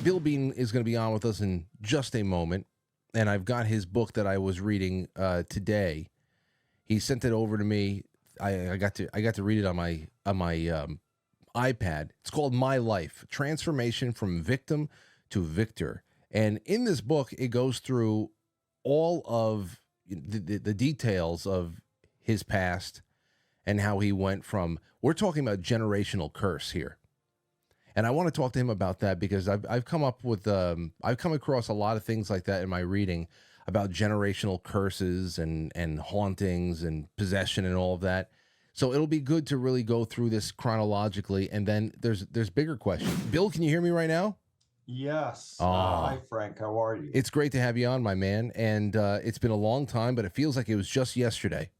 Bill Bean is going to be on with us in just a moment, and I've got his book that I was reading today. He sent it over to me. I got to read it on my iPad. It's called My Life: Transformation from Victim to Victor. And in this book, it goes through all of the details of his past and how he went from. We're talking about generational curse here. And I want to talk to him about that because I've come across a lot of things like that in my reading about generational curses and hauntings and possession and all of that. So it'll be good to really go through this chronologically, and then there's bigger questions. Bill, can you hear me right now? Yes. Oh. Hi, Frank. How are you? It's great to have you on, my man. And it's been a long time, but it feels like it was just yesterday.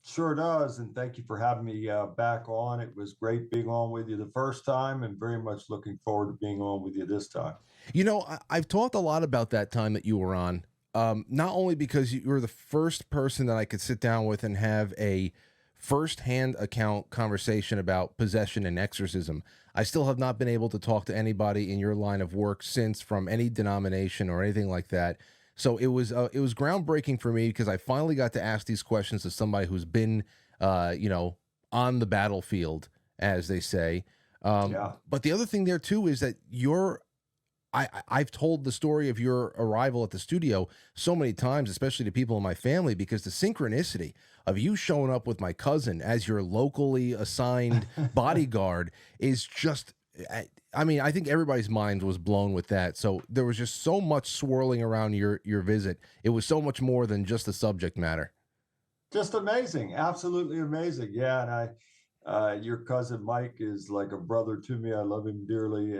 Sure does. And thank you for having me back on. It was great being on with you the first time and very much looking forward to being on with you this time. You know, I've talked a lot about that time that you were on, not only because you were the first person that I could sit down with and have a first-hand account conversation about possession and exorcism. I still have not been able to talk to anybody in your line of work since, from any denomination or anything like that. So it was groundbreaking for me because I finally got to ask these questions to somebody who's been, on the battlefield, as they say. Yeah. But the other thing there too is that I've told the story of your arrival at the studio so many times, especially to people in my family, because the synchronicity of you showing up with my cousin as your locally assigned bodyguard is just, I mean, I think everybody's mind was blown with that. So there was just so much swirling around your visit. It was so much more than just the subject matter. Just amazing. Absolutely amazing. Yeah. And your cousin Mike is like a brother to me. I love him dearly.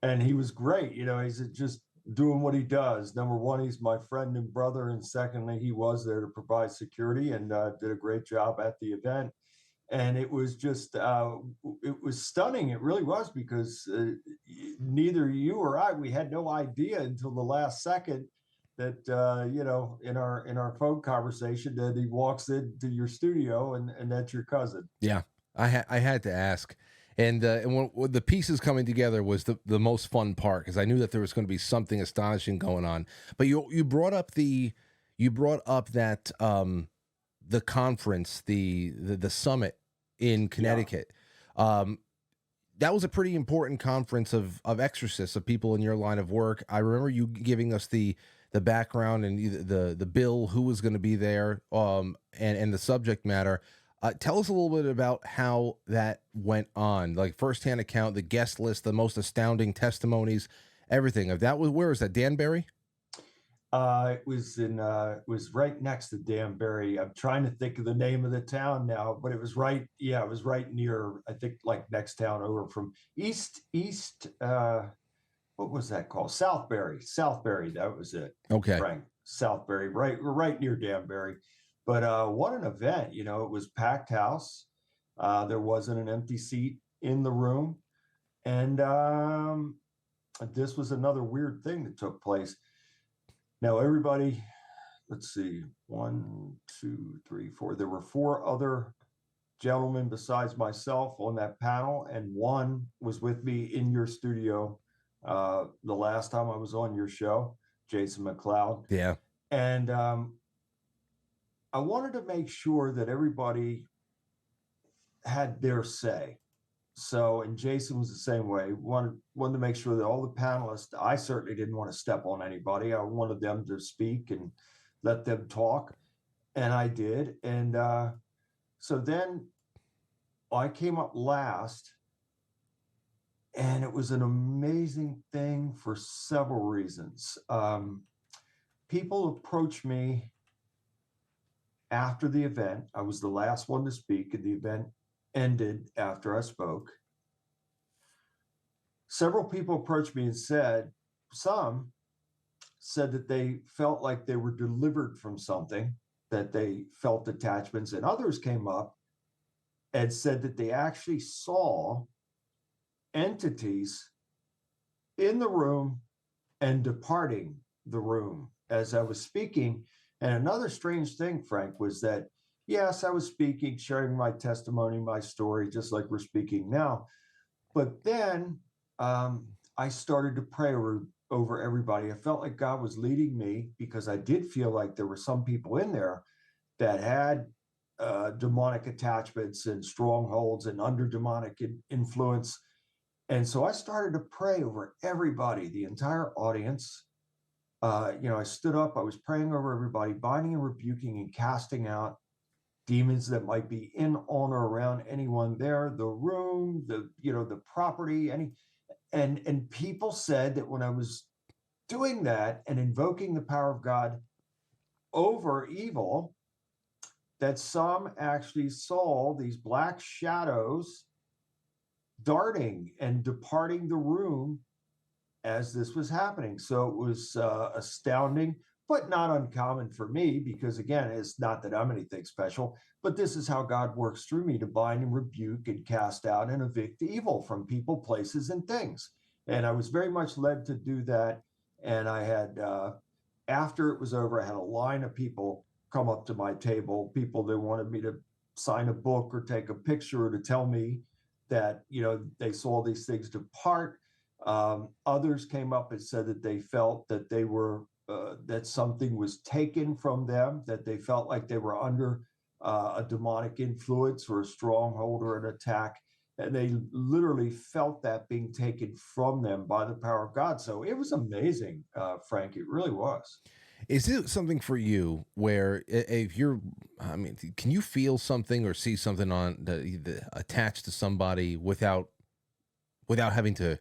And he was great. You know, he's just doing what he does. Number one, he's my friend and brother. And secondly, he was there to provide security and did a great job at the event. And it was just, it was stunning. It really was, because neither you or I, we had no idea until the last second that, in our phone conversation, that he walks into your studio and that's your cousin. Yeah, I had to ask. And when the pieces coming together was the most fun part, because I knew that there was going to be something astonishing going on. But you brought up that the conference, the summit in Connecticut. Yeah. That was a pretty important conference of exorcists, of people in your line of work. I remember you giving us the background and the bill, who was going to be there, and the subject matter. Tell us a little bit about how that went on, like firsthand account, the guest list, the most astounding testimonies, everything. If that was, where was that? Danbury? It was right next to Danbury. I'm trying to think of the name of the town now, but it was right. Yeah, it was right near, I think, like next town over from east. What was that called? Southbury. That was it. Okay. Frank, Southbury. Right. We're right near Danbury. But what an event. You know, it was packed house. There wasn't an empty seat in the room. And this was another weird thing that took place. Now, everybody, let's see, 1, 2, 3, 4. There were 4 other gentlemen besides myself on that panel, and one was with me in your studio the last time I was on your show, Jason McLeod. Yeah. And I wanted to make sure that everybody had their say. So, and Jason was the same way. Wanted to make sure that all the panelists, I certainly didn't want to step on anybody. I wanted them to speak and let them talk. And I did. And so then I came up last, and it was an amazing thing for several reasons. People approached me after the event. I was the last one to speak, and the event ended after I spoke. Several people approached me and some said that they felt like they were delivered from something, that they felt attachments, and others came up and said that they actually saw entities in the room and departing the room as I was speaking. And another strange thing, Frank, was that, yes, I was speaking, sharing my testimony, my story, just like we're speaking now. But then I started to pray over everybody. I felt like God was leading me because I did feel like there were some people in there that had demonic attachments and strongholds and under demonic influence. And so I started to pray over everybody, the entire audience. I stood up, I was praying over everybody, binding and rebuking and casting out demons that might be in, on, or around anyone there, the room, the property, and people said that when I was doing that and invoking the power of God over evil, that some actually saw these black shadows darting and departing the room as this was happening. So it was astounding, but not uncommon for me because, again, it's not that I'm anything special, but this is how God works through me to bind and rebuke and cast out and evict evil from people, places, and things. And I was very much led to do that. And I had, after it was over, I had a line of people come up to my table, people that wanted me to sign a book or take a picture or to tell me that, they saw these things depart. Others came up and said that they felt that they were that something was taken from them, that they felt like they were under a demonic influence or a stronghold or an attack, and they literally felt that being taken from them by the power of God. So it was amazing, Frank. It really was. Is it something for you where if you're, I mean, can you feel something or see something on attached to somebody without having to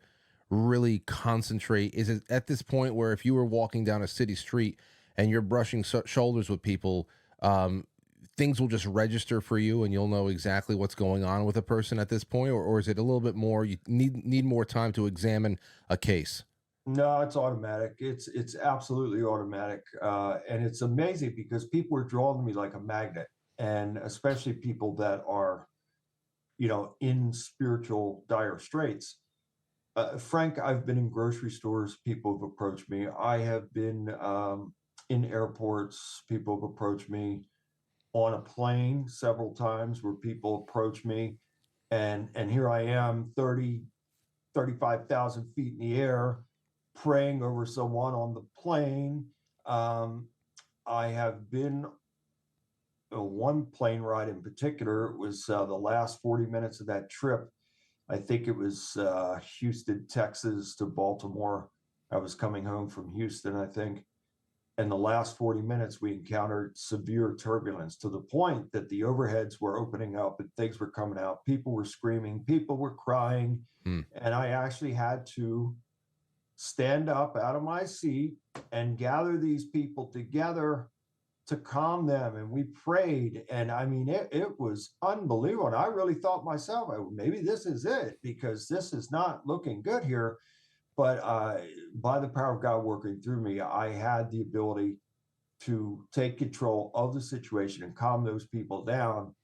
really concentrate? Is it at this point where if you were walking down a city street and you're brushing shoulders with people, things will just register for you and you'll know exactly what's going on with a person at this point, or is it a little bit more? You need more time to examine a case. No, it's automatic. It's absolutely automatic, and it's amazing because people are drawn to me like a magnet, and especially people that are, in spiritual dire straits. Frank, I've been in grocery stores. People have approached me. I have been in airports. People have approached me on a plane several times where people approach me, and here I am, 35,000 feet in the air, praying over someone on the plane. Um, I have been one plane ride in particular. It was the last 40 minutes of that trip. I think it was Houston, Texas to Baltimore. I was coming home from Houston, I think. In the last 40 minutes, we encountered severe turbulence to the point that the overheads were opening up and things were coming out. People were screaming, people were crying. Hmm. And I actually had to stand up out of my seat and gather these people together to calm them. And we prayed. And I mean, it was unbelievable. And I really thought myself, maybe this is it because this is not looking good here. But by the power of God working through me, I had the ability to take control of the situation and calm those people down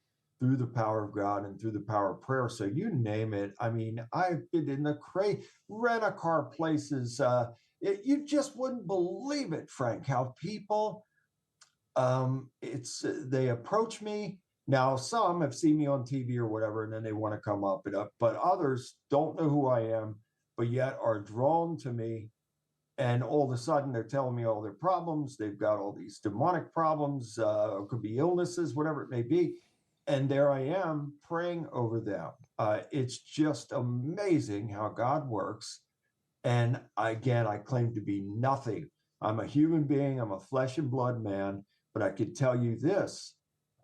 through the power of God and through the power of prayer. So you name it. I mean, I've been in the rent-a-car places. You just wouldn't believe it, Frank, how people they approach me. Now, some have seen me on TV or whatever, and then they want to come up and up, but others don't know who I am, but yet are drawn to me. And all of a sudden, they're telling me all their problems. They've got all these demonic problems, it could be illnesses, whatever it may be. And there I am praying over them. It's just amazing how God works. And again, I claim to be nothing. I'm a human being, I'm a flesh and blood man, but I can tell you this,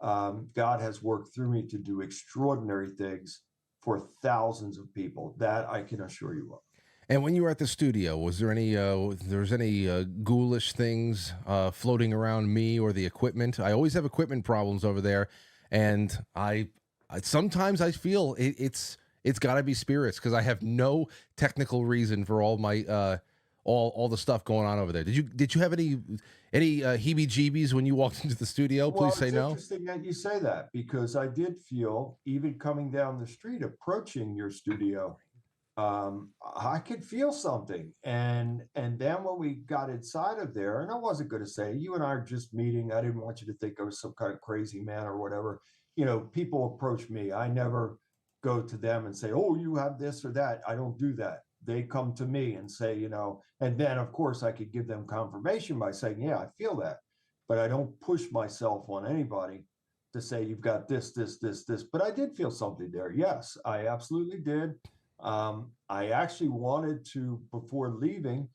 God has worked through me to do extraordinary things for thousands of people. That I can assure you of. And when you were at the studio, was there any ghoulish things floating around me or the equipment? I always have equipment problems over there, and I sometimes I feel it's got to be spirits because I have no technical reason for all my all the stuff going on over there. Did you have any heebie-jeebies when you walked into the studio? Well, Please say it's no. interesting that you say that because I did feel, even coming down the street, approaching your studio, I could feel something. And then when we got inside of there, and I wasn't going to say, you and I are just meeting. I didn't want you to think I was some kind of crazy man or whatever. People approach me. I never go to them and say, oh, you have this or that. I don't do that. they come to me and say, and then of course I could give them confirmation by saying, yeah, I feel that, but I don't push myself on anybody to say you've got this, but I did feel something there. Yes, I absolutely did. I actually wanted to, before leaving,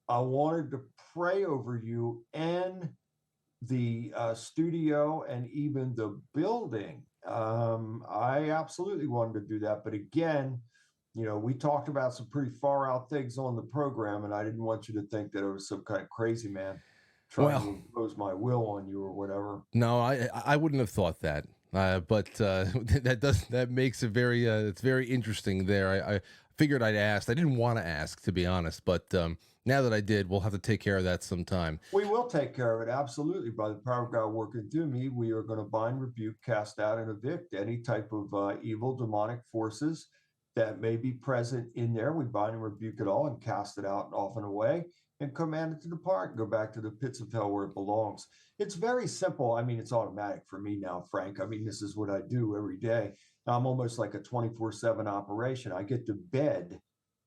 I wanted to pray over you and the studio and even the building. I absolutely wanted to do that. But again, we talked about some pretty far out things on the program, and I didn't want you to think that I was some kind of crazy man trying to Well, impose my will on you or whatever. no, I wouldn't have thought that. But that makes it very it's very interesting there. I figured I'd ask. I didn't want to ask, to be honest, but now that I did, we'll have to take care of that sometime. We will take care of it, absolutely. By the power of God working through me, we are going to bind, rebuke, cast out, and evict any type of evil, demonic forces that may be present in there. We bind and rebuke it all and cast it out and off and away and command it to depart and go back to the pits of hell where it belongs. It's very simple. I mean, it's automatic for me now, Frank. I mean, this is what I do every day. I'm almost like a 24/7 operation. I get to bed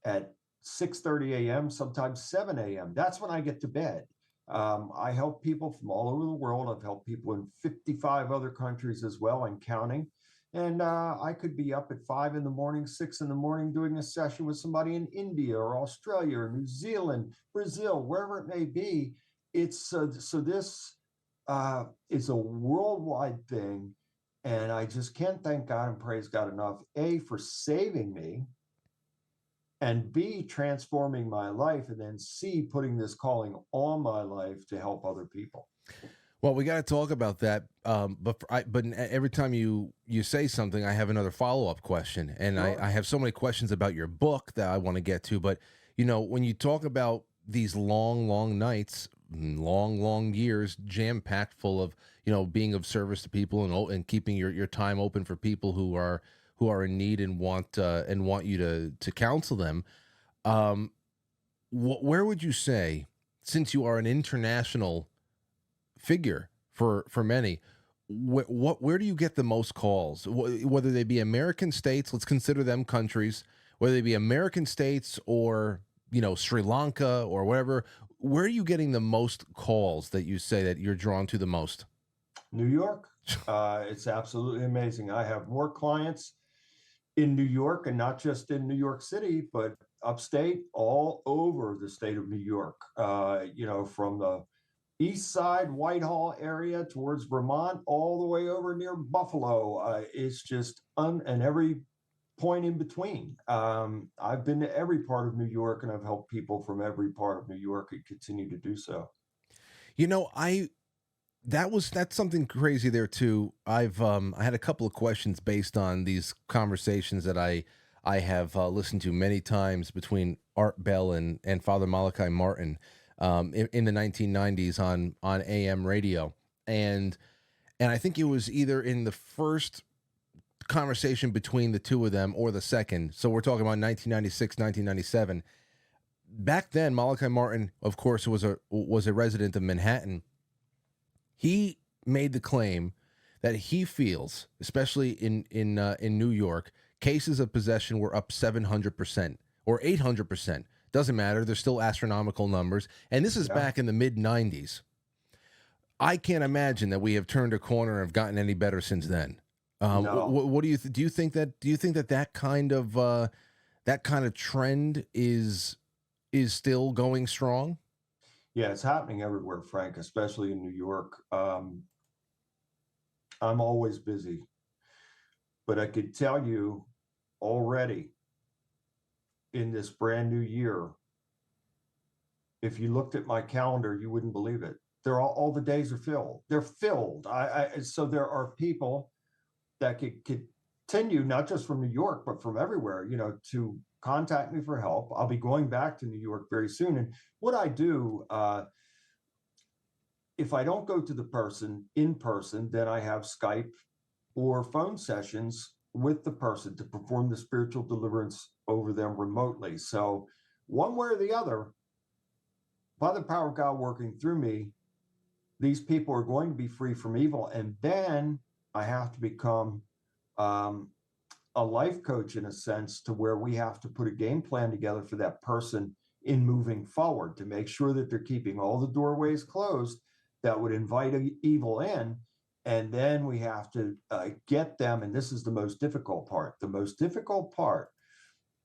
at 6:30 a.m., sometimes 7 a.m. That's when I get to bed. I help people from all over the world. I've helped people in 55 other countries as well and counting. And I could be up at 5 in the morning, 6 in the morning, doing a session with somebody in India or Australia or New Zealand, Brazil, wherever it may be. It's so this is a worldwide thing. And I just can't thank God and praise God enough, A, for saving me, and B, transforming my life, and then C, putting this calling on my life to help other people. Well, we got to talk about that. But every time you say something, I have another follow-up question, and Sure. I have so many questions about your book that I want to get to. But when you talk about these long nights, long years, jam-packed full of being of service to people and keeping your time open for people who are in need and want you to counsel them. Where would you say, since you are an international figure for many, where do you get the most calls? Whether they be American states, let's consider them countries, whether they be American states or Sri Lanka or whatever, where are you getting the most calls that you say that you're drawn to the most? New York. It's absolutely amazing. I have more clients in New York, and not just in New York City, but upstate, all over the state of New York. From the east side, Whitehall area towards Vermont, all the way over near Buffalo. It's just and every point in between. I've been to every part of New York, and I've helped people from every part of New York and continue to do so. That's something crazy there too. I had a couple of questions based on these conversations that I have listened to many times between Art Bell and Father Malachi Martin in the 1990s on AM radio, and I think it was either in the first conversation between the two of them or the second. So we're talking about 1996, 1997. Back then, Malachi Martin, of course, was a resident of Manhattan. He made the claim that he feels, especially in New York, cases of possession were up 700% or 800%. Doesn't matter. They're still astronomical numbers. And this is back in the mid 90s. I can't imagine that we have turned a corner and have gotten any better since then. No. What do you do? You think that kind of trend is still going strong? Yeah, it's happening everywhere, Frank, especially in New York. I'm always busy, but I could tell you already in this brand new year, if you looked at my calendar, you wouldn't believe it. All the days are filled. They're filled. So there are people that could continue, not just from New York, but from everywhere, to contact me for help. I'll be going back to New York very soon. And what I do, if I don't go to the person in person, then I have Skype or phone sessions with the person to perform the spiritual deliverance over them remotely. So one way or the other, by the power of God working through me, these people are going to be free from evil. And then I have to become a life coach in a sense, to where we have to put a game plan together for that person in moving forward to make sure that they're keeping all the doorways closed that would invite evil in. And then we have to get them, and this is the most difficult part. The most difficult part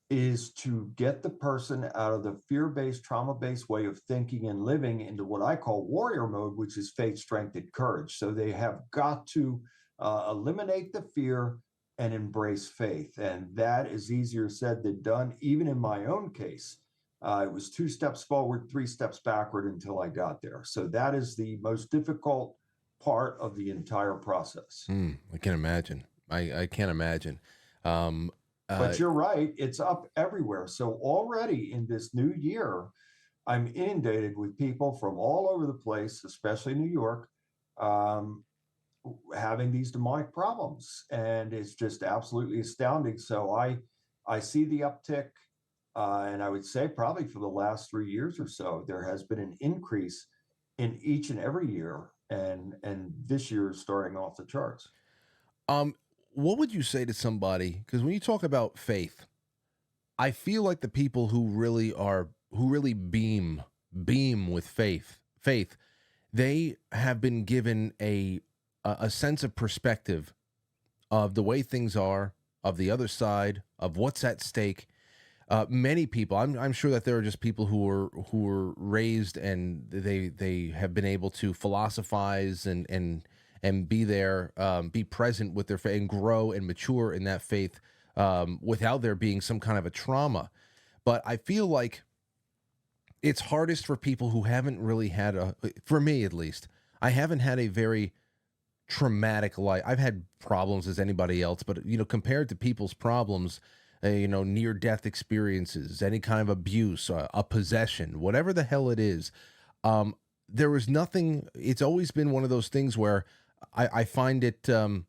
is to get the person out of the fear-based, trauma-based way of thinking and living into what I call warrior mode, which is faith, strength, and courage. So they have got to eliminate the fear and embrace faith. And that is easier said than done. Even in my own case, it was 2 steps forward, 3 steps backward until I got there. So that is the most difficult part of the entire process. I can imagine. I can't imagine. But you're right, it's up everywhere. So already in this new year, I'm inundated with people from all over the place, especially New York, having these demonic problems, and it's just absolutely astounding. So I see the uptick, and I would say probably for the last 3 years or so, there has been an increase in each and every year, and this year is starting off the charts. What would you say to somebody? Because when you talk about faith, I feel like the people who really beam with faith, they have been given a sense of perspective of the way things are, of the other side, of what's at stake. Many people, I'm sure that there are just people who were raised and they have been able to philosophize and be there, be present with their faith and grow and mature in that faith without there being some kind of a trauma. But I feel like it's hardest for people who haven't really had for me at least, I haven't had a very traumatic life. I've had problems as anybody else, but compared to people's problems, near-death experiences, any kind of abuse, a possession, whatever the hell it is, there was nothing. It's always been one of those things where I find it, and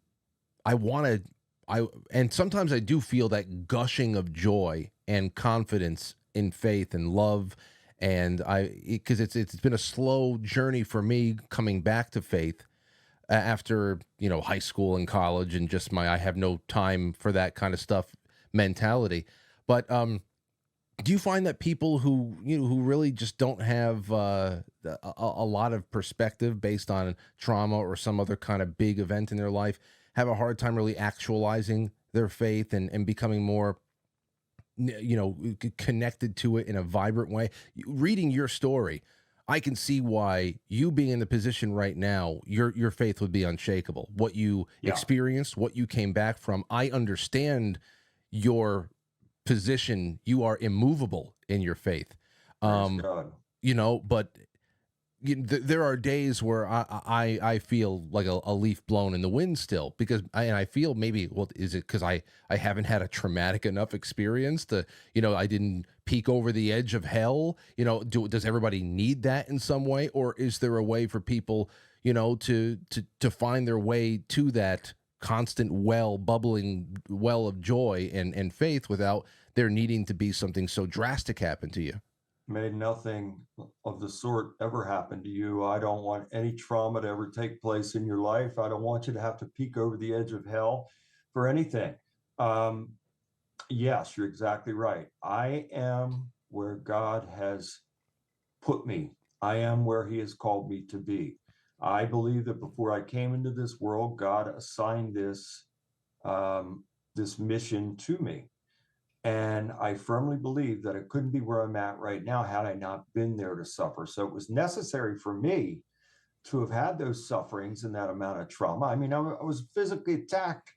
sometimes I do feel that gushing of joy and confidence in faith and love, and because it's been a slow journey for me coming back to faith after high school and college and just I have no time for that kind of stuff mentality. But do you find that people who who really just don't have a lot of perspective based on trauma or some other kind of big event in their life have a hard time really actualizing their faith and becoming more connected to it in a vibrant way? Reading your story, I can see why you being in the position right now, your faith would be unshakable. What you experienced, what you came back from, I understand your position. You are immovable in your faith. God. But there are days where I feel like a leaf blown in the wind still, because I feel maybe, well, is it because I haven't had a traumatic enough experience to, I didn't peek over the edge of hell? Does everybody need that in some way? Or is there a way for people, to find their way to that constant bubbling well of joy and faith without there needing to be something so drastic happen to you? May nothing of the sort ever happen to you. I don't want any trauma to ever take place in your life. I don't want you to have to peek over the edge of hell for anything. Yes, you're exactly right. I am where God has put me. I am where He has called me to be. I believe that before I came into this world, God assigned this this mission to me. And I firmly believe that it couldn't be where I'm at right now had I not been there to suffer. So it was necessary for me to have had those sufferings and that amount of trauma. I mean, I was physically attacked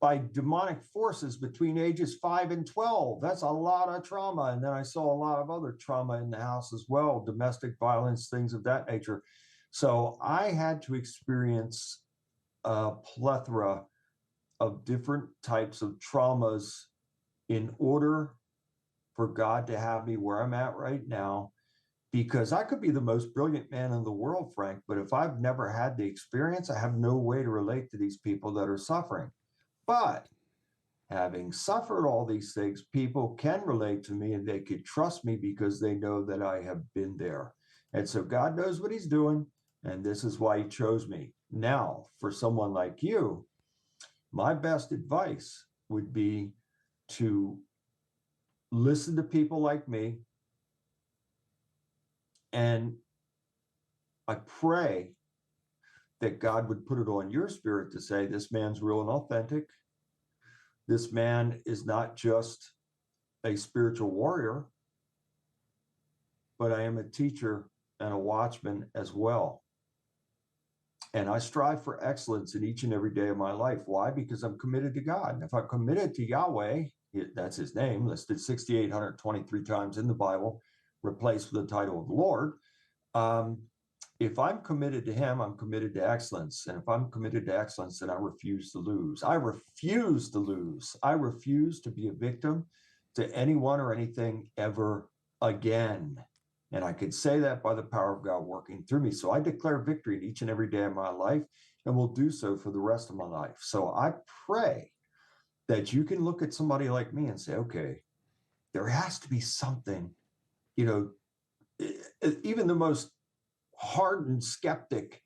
by demonic forces between ages 5 and 12. That's a lot of trauma. And then I saw a lot of other trauma in the house as well, domestic violence, things of that nature. So I had to experience a plethora of different types of traumas in order for God to have me where I'm at right now. Because I could be the most brilliant man in the world, Frank, but if I've never had the experience, I have no way to relate to these people that are suffering. But having suffered all these things, people can relate to me and they could trust me because they know that I have been there. And so God knows what He's doing, and this is why He chose me. Now, for someone like you, my best advice would be to listen to people like me. And I pray that God would put it on your spirit to say, this man's real and authentic. This man is not just a spiritual warrior, but I am a teacher and a watchman as well. And I strive for excellence in each and every day of my life. Why? Because I'm committed to God. And if I'm committed to Yahweh, that's his name, listed 6,823 times in the Bible, replaced with the title of the Lord. If I'm committed to him, I'm committed to excellence. And if I'm committed to excellence, then I refuse to lose. I refuse to lose. I refuse to be a victim to anyone or anything ever again. And I could say that by the power of God working through me. So I declare victory in each and every day of my life, and will do so for the rest of my life. So I pray that you can look at somebody like me and say, okay, there has to be something, you know, even the most hardened skeptic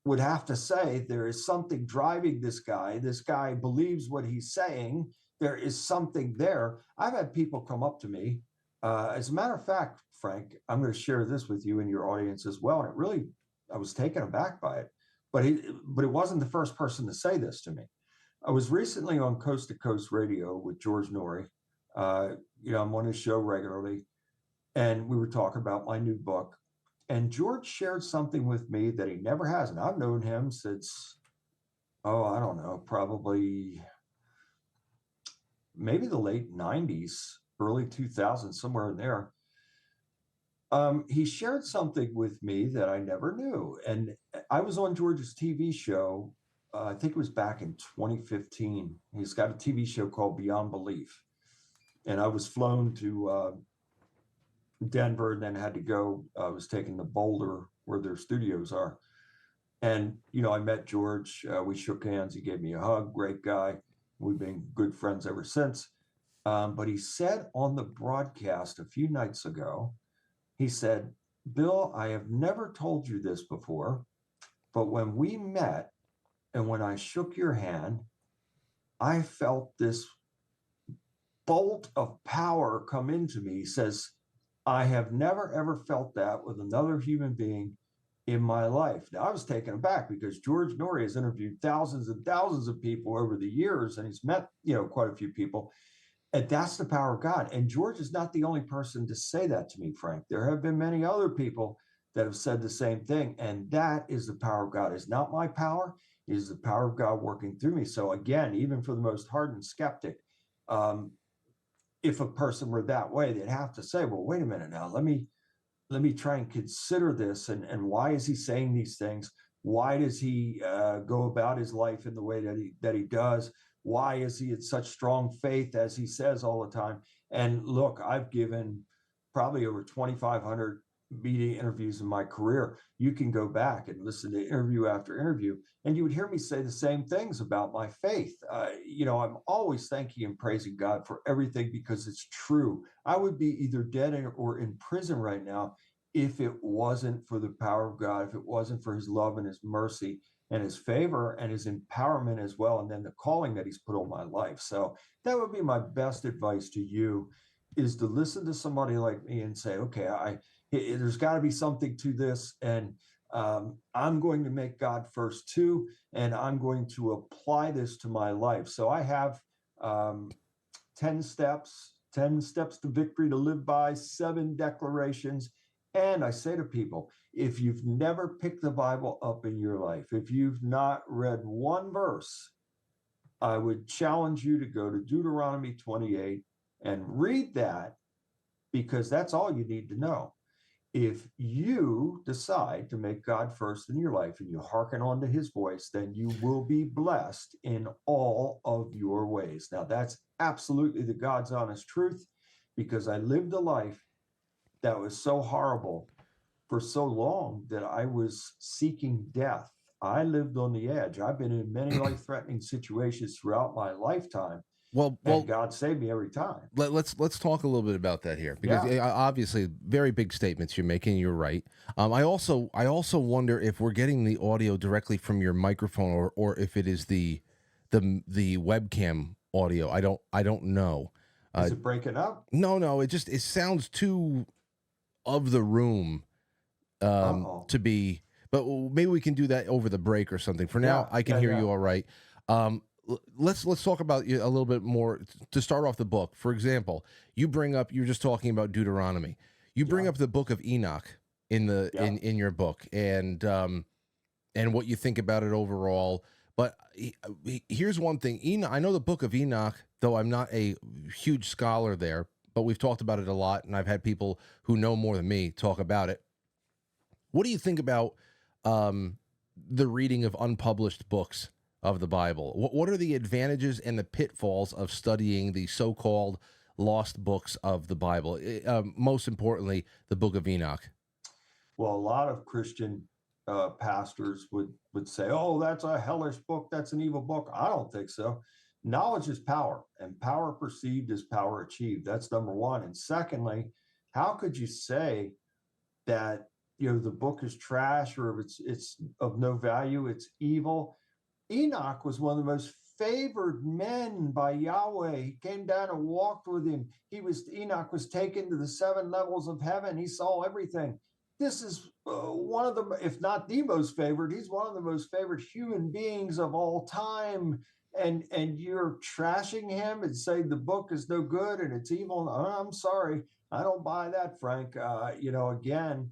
would have to say there is something driving this guy. This guy believes what he's saying. There is something there. I've had people come up to me. As a matter of fact, Frank, I'm going to share this with you and your audience as well. And it really, I was taken aback by it. But it wasn't the first person to say this to me. I was recently on Coast to Coast Radio with George Norrie. You know, I'm on his show regularly. And we were talking about my new book. And George shared something with me that he never has. And I've known him since, I don't know, probably maybe the late 90s, early 2000s, somewhere in there. He shared something with me that I never knew. And I was on George's TV show, I think it was back in 2015. He's got a TV show called Beyond Belief. And I was flown to Denver and then had to go. I was taking the Boulder where their studios are. And, you know, I met George. We shook hands. He gave me a hug. Great guy. We've been good friends ever since. But he said on the broadcast a few nights ago, he said, Bill, I have never told you this before, but when we met and when I shook your hand, I felt this bolt of power come into me. He says, I have never, ever felt that with another human being in my life. Now, I was taken aback because George Norrie has interviewed thousands and thousands of people over the years, and he's met, you know, quite a few people. And that's the power of God. And George is not the only person to say that to me, Frank. There have been many other people that have said the same thing. And that is the power of God. It's not my power. It is the power of God working through me. So again, even for the most hardened skeptic, if a person were that way, they'd have to say, well, wait a minute now, let me try and consider this. And why is he saying these things? Why does he go about his life in the way that he does? Why is he in such strong faith as he says all the time? And look, I've given probably over 2,500 media interviews in my career. You can go back and listen to interview after interview, and you would hear me say the same things about my faith. You know, I'm always thanking and praising God for everything because it's true. I would be either dead or in prison right now if it wasn't for the power of God, if it wasn't for his love and his mercy and his favor and his empowerment as well, and then the calling that he's put on my life. So that would be my best advice to you, is to listen to somebody like me and say, okay, there's got to be something to this, and I'm going to make God first too, and I'm going to apply this to my life. So I have 10 steps to victory to live by, 7 declarations. And I say to people, if you've never picked the Bible up in your life, if you've not read one verse, I would challenge you to go to Deuteronomy 28 and read that, because that's all you need to know. If you decide to make God first in your life and you hearken onto his voice, then you will be blessed in all of your ways. Now, that's absolutely the God's honest truth, because I lived a life that was so horrible for so long that I was seeking death. I lived on the edge. I've been in many life-threatening situations throughout my lifetime. And God saved me every time. Let's talk a little bit about that here, because obviously very big statements you're making. You're right. I also wonder if we're getting the audio directly from your microphone, or if it is the webcam audio. I don't know. Is it breaking up? No, it sounds too of the room Uh-oh. to be, but maybe we can do that over the break or something. For now, Yeah, I can yeah, hear yeah. you all right. Let's talk about a little bit more to start off the book. For example, you're just talking about Deuteronomy. You bring Yeah, up the book of Enoch in the yeah. in your book, and what you think about it overall. But here's one thing: Enoch. I know the book of Enoch, though I'm not a huge scholar there, but we've talked about it a lot, and I've had people who know more than me talk about it. What do you think about um, the reading of unpublished books of the Bible? What are the advantages and the pitfalls of studying the so-called lost books of the Bible? Most importantly, the Book of Enoch. Well, a lot of Christian pastors would say, "Oh, that's a hellish book. That's an evil book." I don't think so. Knowledge is power, and power perceived is power achieved. That's number one. And secondly, how could you say that the book is trash, or if it's of no value, it's evil? Enoch was one of the most favored men by Yahweh. He came down and walked with him. Enoch was taken to the seven levels of heaven. He saw everything. This is one of the, if not the most favored, he's one of the most favored human beings of all time. And you're trashing him and say the book is no good and it's evil. I'm sorry, I don't buy that, Frank. Again,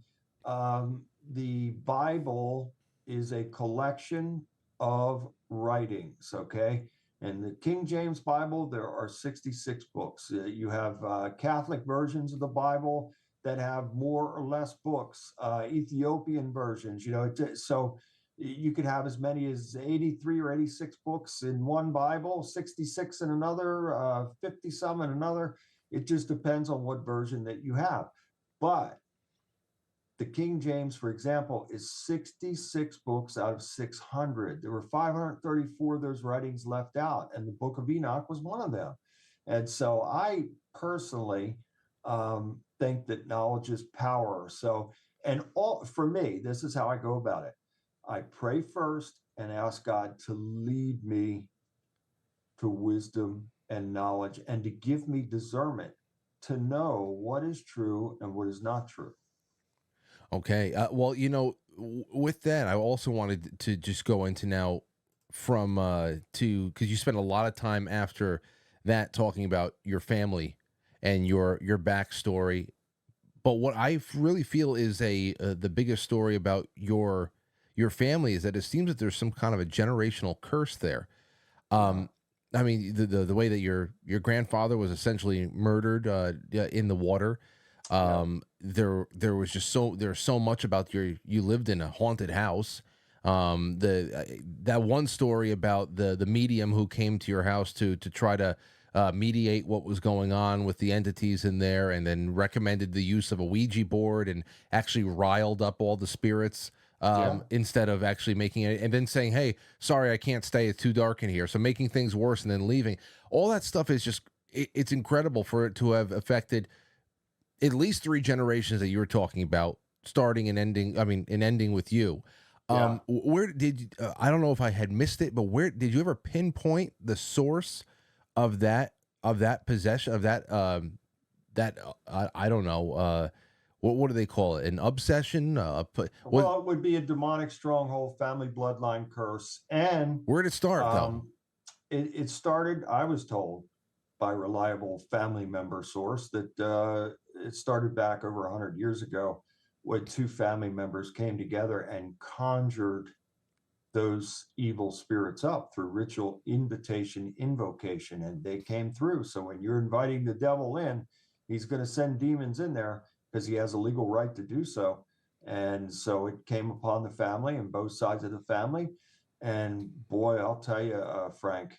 the Bible is a collection of writings, okay? In the King James Bible, there are 66 books. You have Catholic versions of the Bible that have more or less books, Ethiopian versions, so you could have as many as 83 or 86 books in one Bible, 66 in another, 50 some in another. It just depends on what version that you have. But the King James, for example, is 66 books out of 600. There were 534 of those writings left out, and the Book of Enoch was one of them. And so I personally think that knowledge is power. So, for me, this is how I go about it. I pray first and ask God to lead me to wisdom and knowledge and to give me discernment to know what is true and what is not true. Okay. Well, with that, I also wanted to just go into now from to because you spent a lot of time after that talking about your family and your backstory. But what I really feel is the biggest story about your family is that it seems that there's some kind of a generational curse there. Yeah. Um, I mean, the way that your grandfather was essentially murdered in the water. Yeah. There was just there's so much about you lived in a haunted house. That one story about the medium who came to your house to try to mediate what was going on with the entities in there, and then recommended the use of a Ouija board and actually riled up all the spirits Yeah. instead of actually making it, and then saying, "Hey, sorry, I can't stay. It's too dark in here." So making things worse and then leaving. All that stuff is just it's incredible for it to have affected at least three generations that you were talking about, starting and ending. I mean, and ending with you. Yeah. Where did I don't know if I had missed it, but where did you ever pinpoint the source of that possession of I don't know what do they call it, an obsession? Well, it would be a demonic stronghold, family bloodline curse. And Where did it start though? um, it started, I was told, by reliable family member source that it started back over 100 years ago when two family members came together and conjured those evil spirits up through ritual invitation, invocation, and they came through. So when you're inviting the devil in, he's going to send demons in there because he has a legal right to do so. And so it came upon the family and both sides of the family. And boy, I'll tell you, Frank,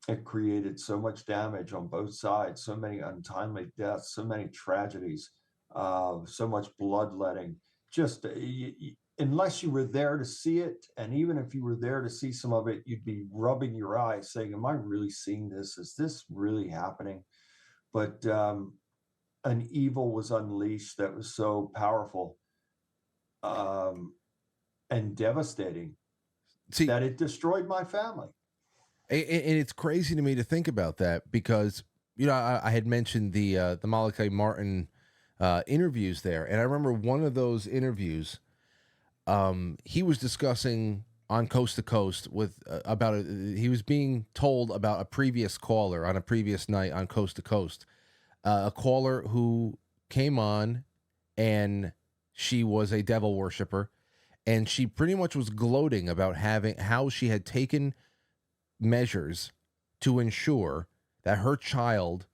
it created so much damage on both sides, so many untimely deaths, so many tragedies, so much bloodletting. Just unless you were there to see it, and even if you were there to see some of it, you'd be rubbing your eyes, saying, "Am I really seeing this? Is this really happening?" But an evil was unleashed that was so powerful um, and devastating See, that it destroyed my family. And it's crazy to me to think about that because I had mentioned the Malachi Martin interviews there, and I remember one of those interviews. He was discussing on Coast to Coast with he was being told about a previous caller on a previous night on Coast to Coast, a caller who came on and she was a devil worshiper, and she pretty much was gloating about having how she had taken measures to ensure that her child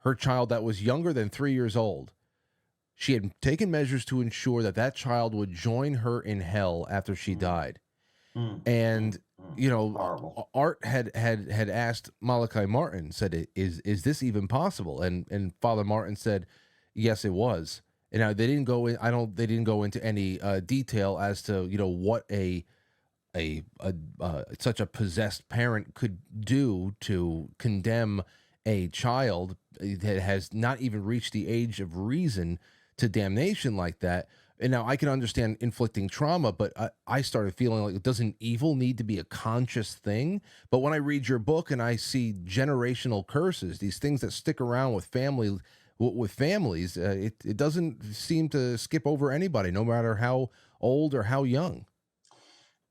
that was younger than 3 years old, she had taken measures to ensure that that child would join her in hell after she died. And Horrible. Art had asked Malachi Martin, said, "Is this even possible?" And Father Martin said, "Yes, it was." And now they didn't go in. They didn't go into any detail as to what such a possessed parent could do to condemn a child that has not even reached the age of reason to damnation like that. And now I can understand inflicting trauma, but I started feeling like, doesn't evil need to be a conscious thing? But when I read your book and I see generational curses, these things that stick around with families, it doesn't seem to skip over anybody, no matter how old or how young.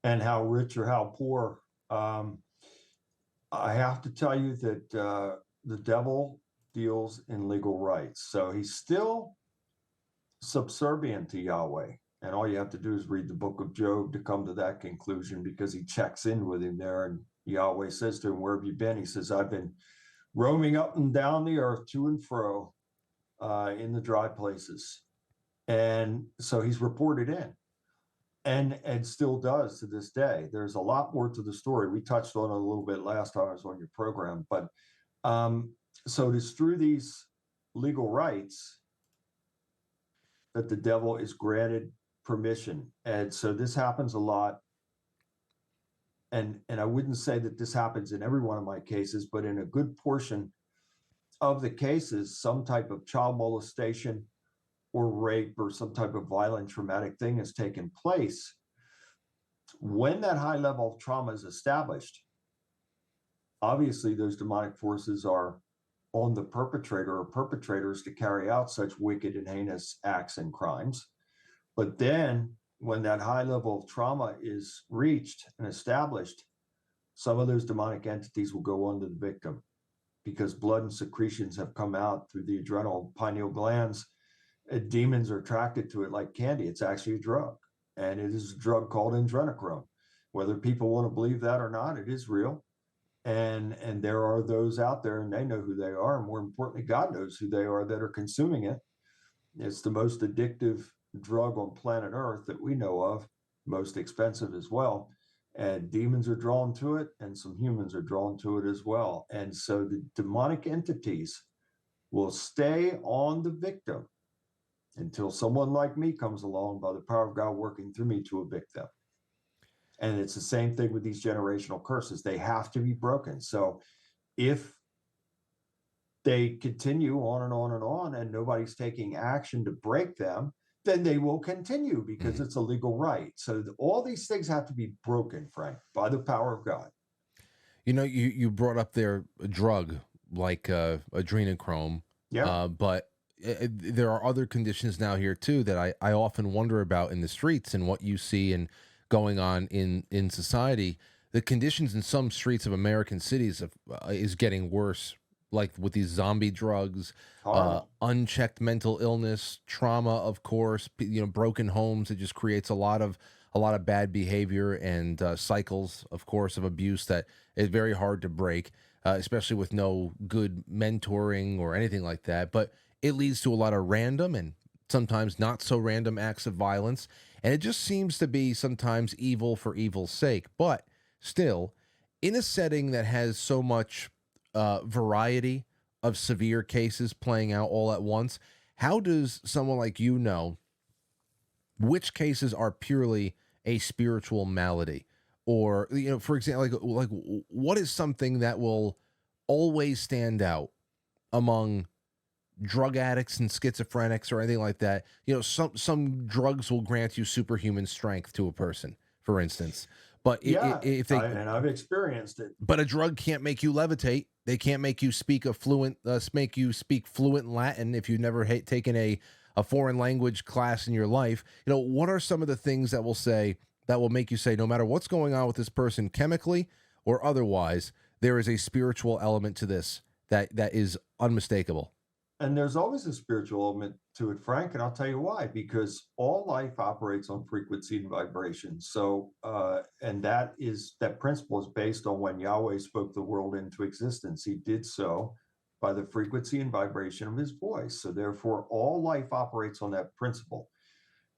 And how rich or how poor. I have to tell you that the devil deals in legal rights. So he's still subservient to Yahweh. And all you have to do is read the book of Job to come to that conclusion, because he checks in with him there. And Yahweh says to him, "Where have you been?" He says, "I've been roaming up and down the earth, to and fro, in the dry places." And so he's reported in. And still does to this day. There's a lot more to the story. We touched on it a little bit last time I was on your program, but so it is through these legal rights that the devil is granted permission. And so this happens a lot. And I wouldn't say that this happens in every one of my cases, but in a good portion of the cases, some type of child molestation or rape or some type of violent traumatic thing has taken place. When that high level of trauma is established, obviously those demonic forces are on the perpetrator or perpetrators to carry out such wicked and heinous acts and crimes. But then when that high level of trauma is reached and established, some of those demonic entities will go on to the victim, because blood and secretions have come out through the adrenal pineal glands. Demons are attracted to it like candy. It's actually a drug. And it is a drug called adrenochrome. Whether people want to believe that or not, it is real. And there are those out there, and they know who they are. And more importantly, God knows who they are that are consuming it. It's the most addictive drug on planet Earth that we know of, most expensive as well. And demons are drawn to it, and some humans are drawn to it as well. And so the demonic entities will stay on the victim until someone like me comes along, by the power of God working through me, to evict them. And it's the same thing with these generational curses. They have to be broken. So if they continue on and on and on, and nobody's taking action to break them, then they will continue, because it's a legal right. So all these things have to be broken, Frank, by the power of God. You brought up their drug like adrenochrome. Yeah. But there are other conditions now here too that I often wonder about in the streets and what you see and going on in society. The conditions in some streets of American cities is getting worse, like with these zombie drugs, unchecked mental illness, trauma, of course, broken homes. It just creates a lot of bad behavior and cycles, of course, of abuse that is very hard to break, especially with no good mentoring or anything like that. But it leads to a lot of random and sometimes not so random acts of violence. And it just seems to be sometimes evil for evil's sake. But still, in a setting that has so much variety of severe cases playing out all at once, how does someone like you know which cases are purely a spiritual malady? Or, for example, like what is something that will always stand out among drug addicts and schizophrenics or anything like that? Some drugs will grant you superhuman strength to a person, for instance, But Yeah, if they, and I've experienced it. but a drug can't make you levitate. They can't make you speak make you speak fluent Latin if you've never taken a foreign language class in your life. What are some of the things that will make you say, no matter what's going on with this person chemically or otherwise, there is a spiritual element to this that is unmistakable? And there's always a spiritual element to it, Frank, and I'll tell you why. Because all life operates on frequency and vibration. So, and that principle is based on when Yahweh spoke the world into existence. He did so by the frequency and vibration of his voice. So, therefore, all life operates on that principle.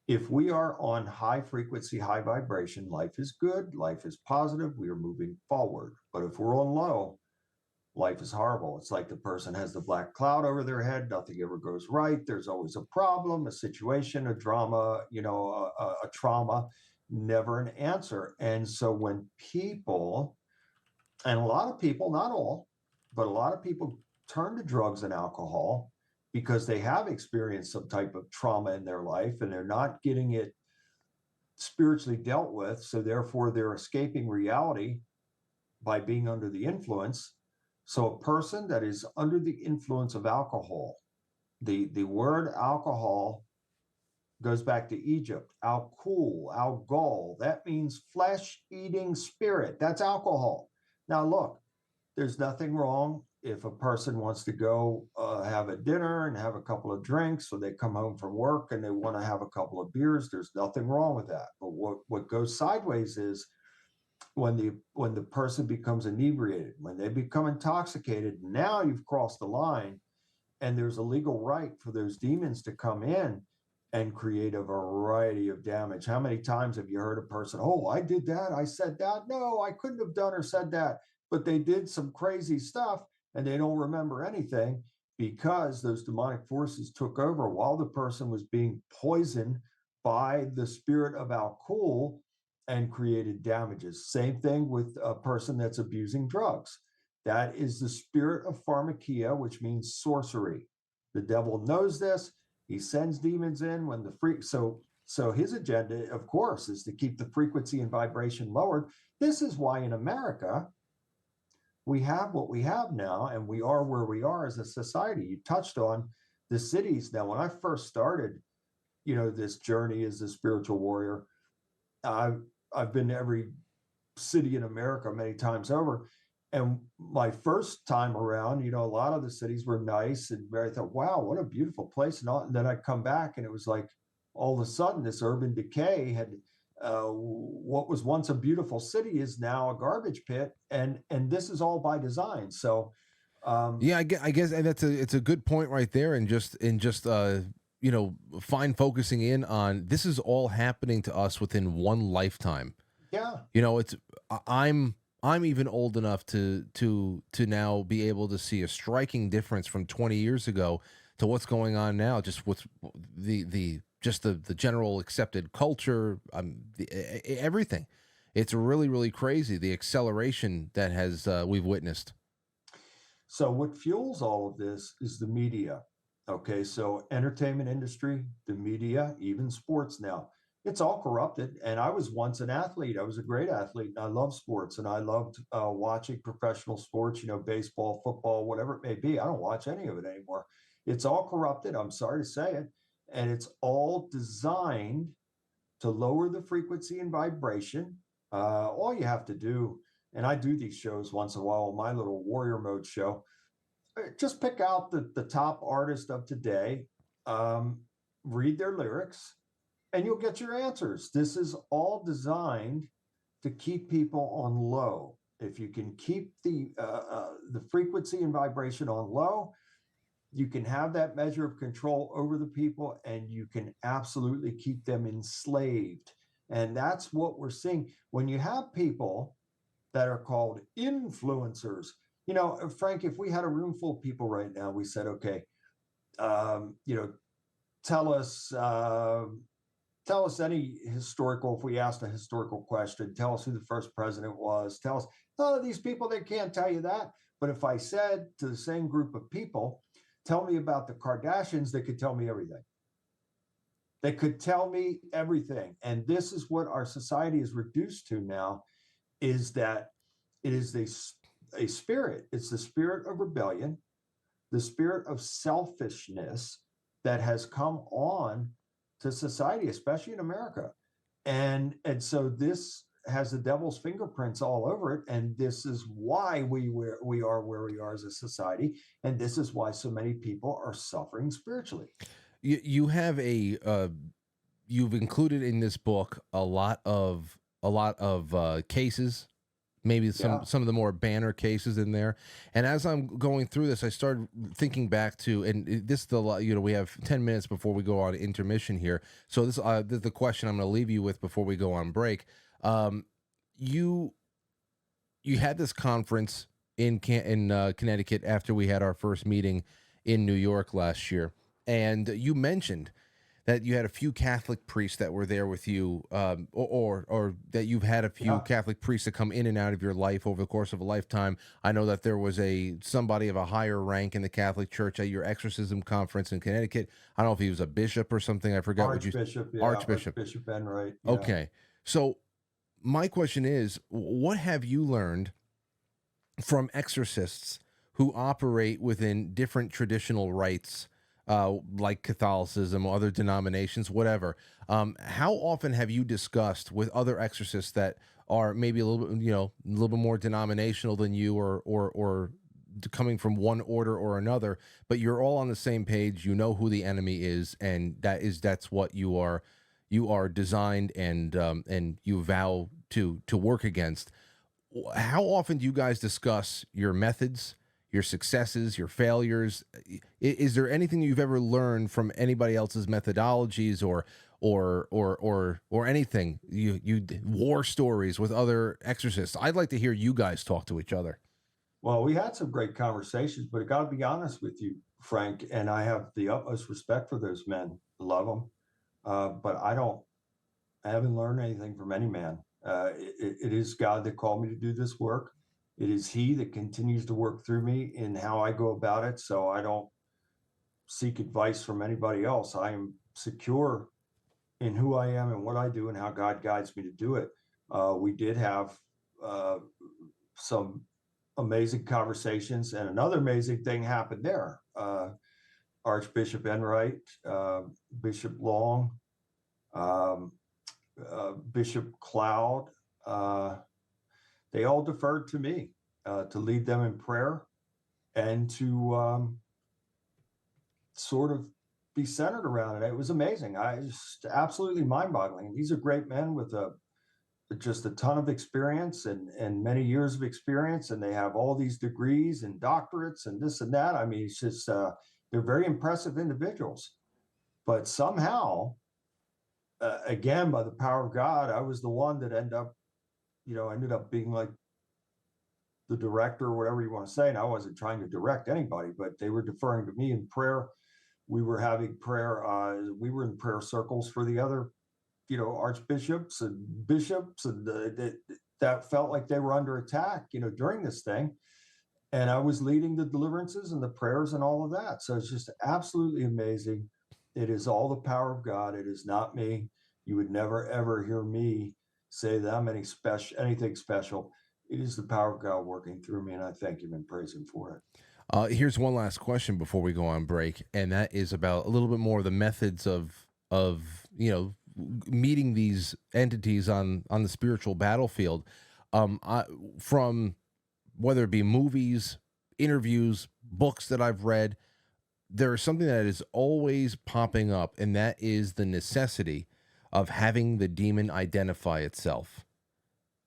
If we are on high frequency, high vibration, life is good, life is positive, we are moving forward. But if we're on low, life is horrible. It's like the person has the black cloud over their head. Nothing ever goes right. There's always a problem, a situation, a drama, a trauma, never an answer. And so when people, and a lot of people, not all, but a lot of people turn to drugs and alcohol because they have experienced some type of trauma in their life and they're not getting it spiritually dealt with. So therefore, they're escaping reality by being under the influence. So a person that is under the influence of alcohol, the word alcohol goes back to Egypt, alcohol, algol. That means flesh-eating spirit. That's alcohol. Now look, there's nothing wrong if a person wants to go have a dinner and have a couple of drinks, or they come home from work and they want to have a couple of beers. There's nothing wrong with that. But what goes sideways is when the person becomes inebriated, when they become intoxicated. Now you've crossed the line, and there's a legal right for those demons to come in and create a variety of damage. How many times have you heard a person, oh, I did that, I said that? No, I couldn't have done or said that, but they did some crazy stuff and they don't remember anything because those demonic forces took over while the person was being poisoned by the spirit of alcohol and created damages. Same thing with a person that's abusing drugs. That is the spirit of pharmakia, which means sorcery. The devil knows this. He sends demons in when the freak. So his agenda, of course, is to keep the frequency and vibration lowered. This is why in America we have what we have now, and we are where we are as a society. You touched on the cities. Now, when I first started, this journey as a spiritual warrior, I've been to every city in America many times over. And my first time around, a lot of the cities were nice, and I thought, wow, what a beautiful place. And then I'd come back, and it was like all of a sudden this urban decay had what was once a beautiful city is now a garbage pit, and this is all by design. So Yeah, I guess, and it's a good point right there, and just fine focusing in on this is all happening to us within one lifetime. yeah, It's I'm even old enough to now be able to see a striking difference from 20 years ago to what's going on now. Just what's the general accepted culture, everything. It's really, really crazy the acceleration that has we've witnessed. so what fuels all of this is the media. Okay, so entertainment industry, the media, even sports now, it's all corrupted. And I was once an athlete. I was a great athlete. And I love sports, and I loved watching professional sports, baseball, football, whatever it may be. I don't watch any of it anymore. It's all corrupted. I'm sorry to say it. And it's all designed to lower the frequency and vibration. All you have to do, and I do these shows once in a while, my little warrior mode show, just pick out the top artist of today, um, read their lyrics, and you'll get your answers. This is all designed to keep people on low. If you can keep the frequency and vibration on low, you can have that measure of control over the people, and you can absolutely keep them enslaved. And that's what we're seeing when you have people that are called influencers. Frank, if we had a room full of people right now, we said, okay, tell us tell us any historical, if we asked a historical question, tell us who the first president was, tell us, oh, these people, they can't tell you that. But if I said to the same group of people, tell me about the Kardashians, they could tell me everything. They could tell me everything. And this is what our society is reduced to now, is that it is a spirit. It's the spirit of rebellion, the spirit of selfishness that has come on to society, especially in America. And so this has the devil's fingerprints all over it, and this is why we are where we are as a society, and this is why so many people are suffering spiritually. You have you've included in this book a lot of cases, maybe Yeah. some of the more banner cases in there. And as I'm going through this, I started thinking back to, and this is we have 10 minutes before we go on intermission here. So this is the question I'm going to leave you with before we go on break. You you had this conference in Connecticut after we had our first meeting in New York last year, and you mentioned that you had a few Catholic priests that were there with you, or that you've had a few Yeah. Catholic priests that come in and out of your life over the course of a lifetime. I know that there was somebody of a higher rank in the Catholic Church at your exorcism conference in Connecticut. I don't know if he was a bishop or something. I forgot what you Archbishop, yeah, Archbishop. Archbishop Enright, yeah. Okay, so my question is, what have you learned from exorcists who operate within different traditional rites, like Catholicism, other denominations, whatever? How often have you discussed with other exorcists that are maybe a little bit, a little bit more denominational than you, or coming from one order or another, but you're all on the same page? You know who the enemy is, and that's what you are designed and you vow to work against. How often do you guys discuss your methods, your successes, your failures? Is there anything you've ever learned from anybody else's methodologies, or anything, war stories with other exorcists? I'd like to hear you guys talk to each other. Well, we had some great conversations, but I got to be honest with you, Frank, and I have the utmost respect for those men. Love them, but I haven't learned anything from any man. It is God that called me to do this work. It is He that continues to work through me in how I go about it. So I don't seek advice from anybody else. I am secure in who I am and what I do and how God guides me to do it. We did have uh, some amazing conversations, and another amazing thing happened there. Archbishop Enright, Bishop Long, um, Bishop Cloud, uh, they all deferred to me to lead them in prayer and to sort of be centered around it. It was amazing. I just absolutely mind-boggling. These are great men with just a ton of experience and many years of experience, and they have all these degrees and doctorates and this and that. I mean, it's just they're very impressive individuals. But somehow, again, by the power of God, I was the one that ended up being like the director or whatever you want to say. And I wasn't trying to direct anybody, but they were deferring to me in prayer. We were having prayer. We were in prayer circles for the other, archbishops and bishops, and that felt like they were under attack, during this thing. And I was leading the deliverances and the prayers and all of that. So it's just absolutely amazing. It is all the power of God. It is not me. You would never ever hear me say that I'm anything special. It is the power of God working through me, and I thank Him and praise Him for it. Here's one last question before we go on break, and that is about a little bit more of the methods of meeting these entities on the spiritual battlefield. From whether it be movies, interviews, books that I've read, there is something that is always popping up, and that is the necessity of having the demon identify itself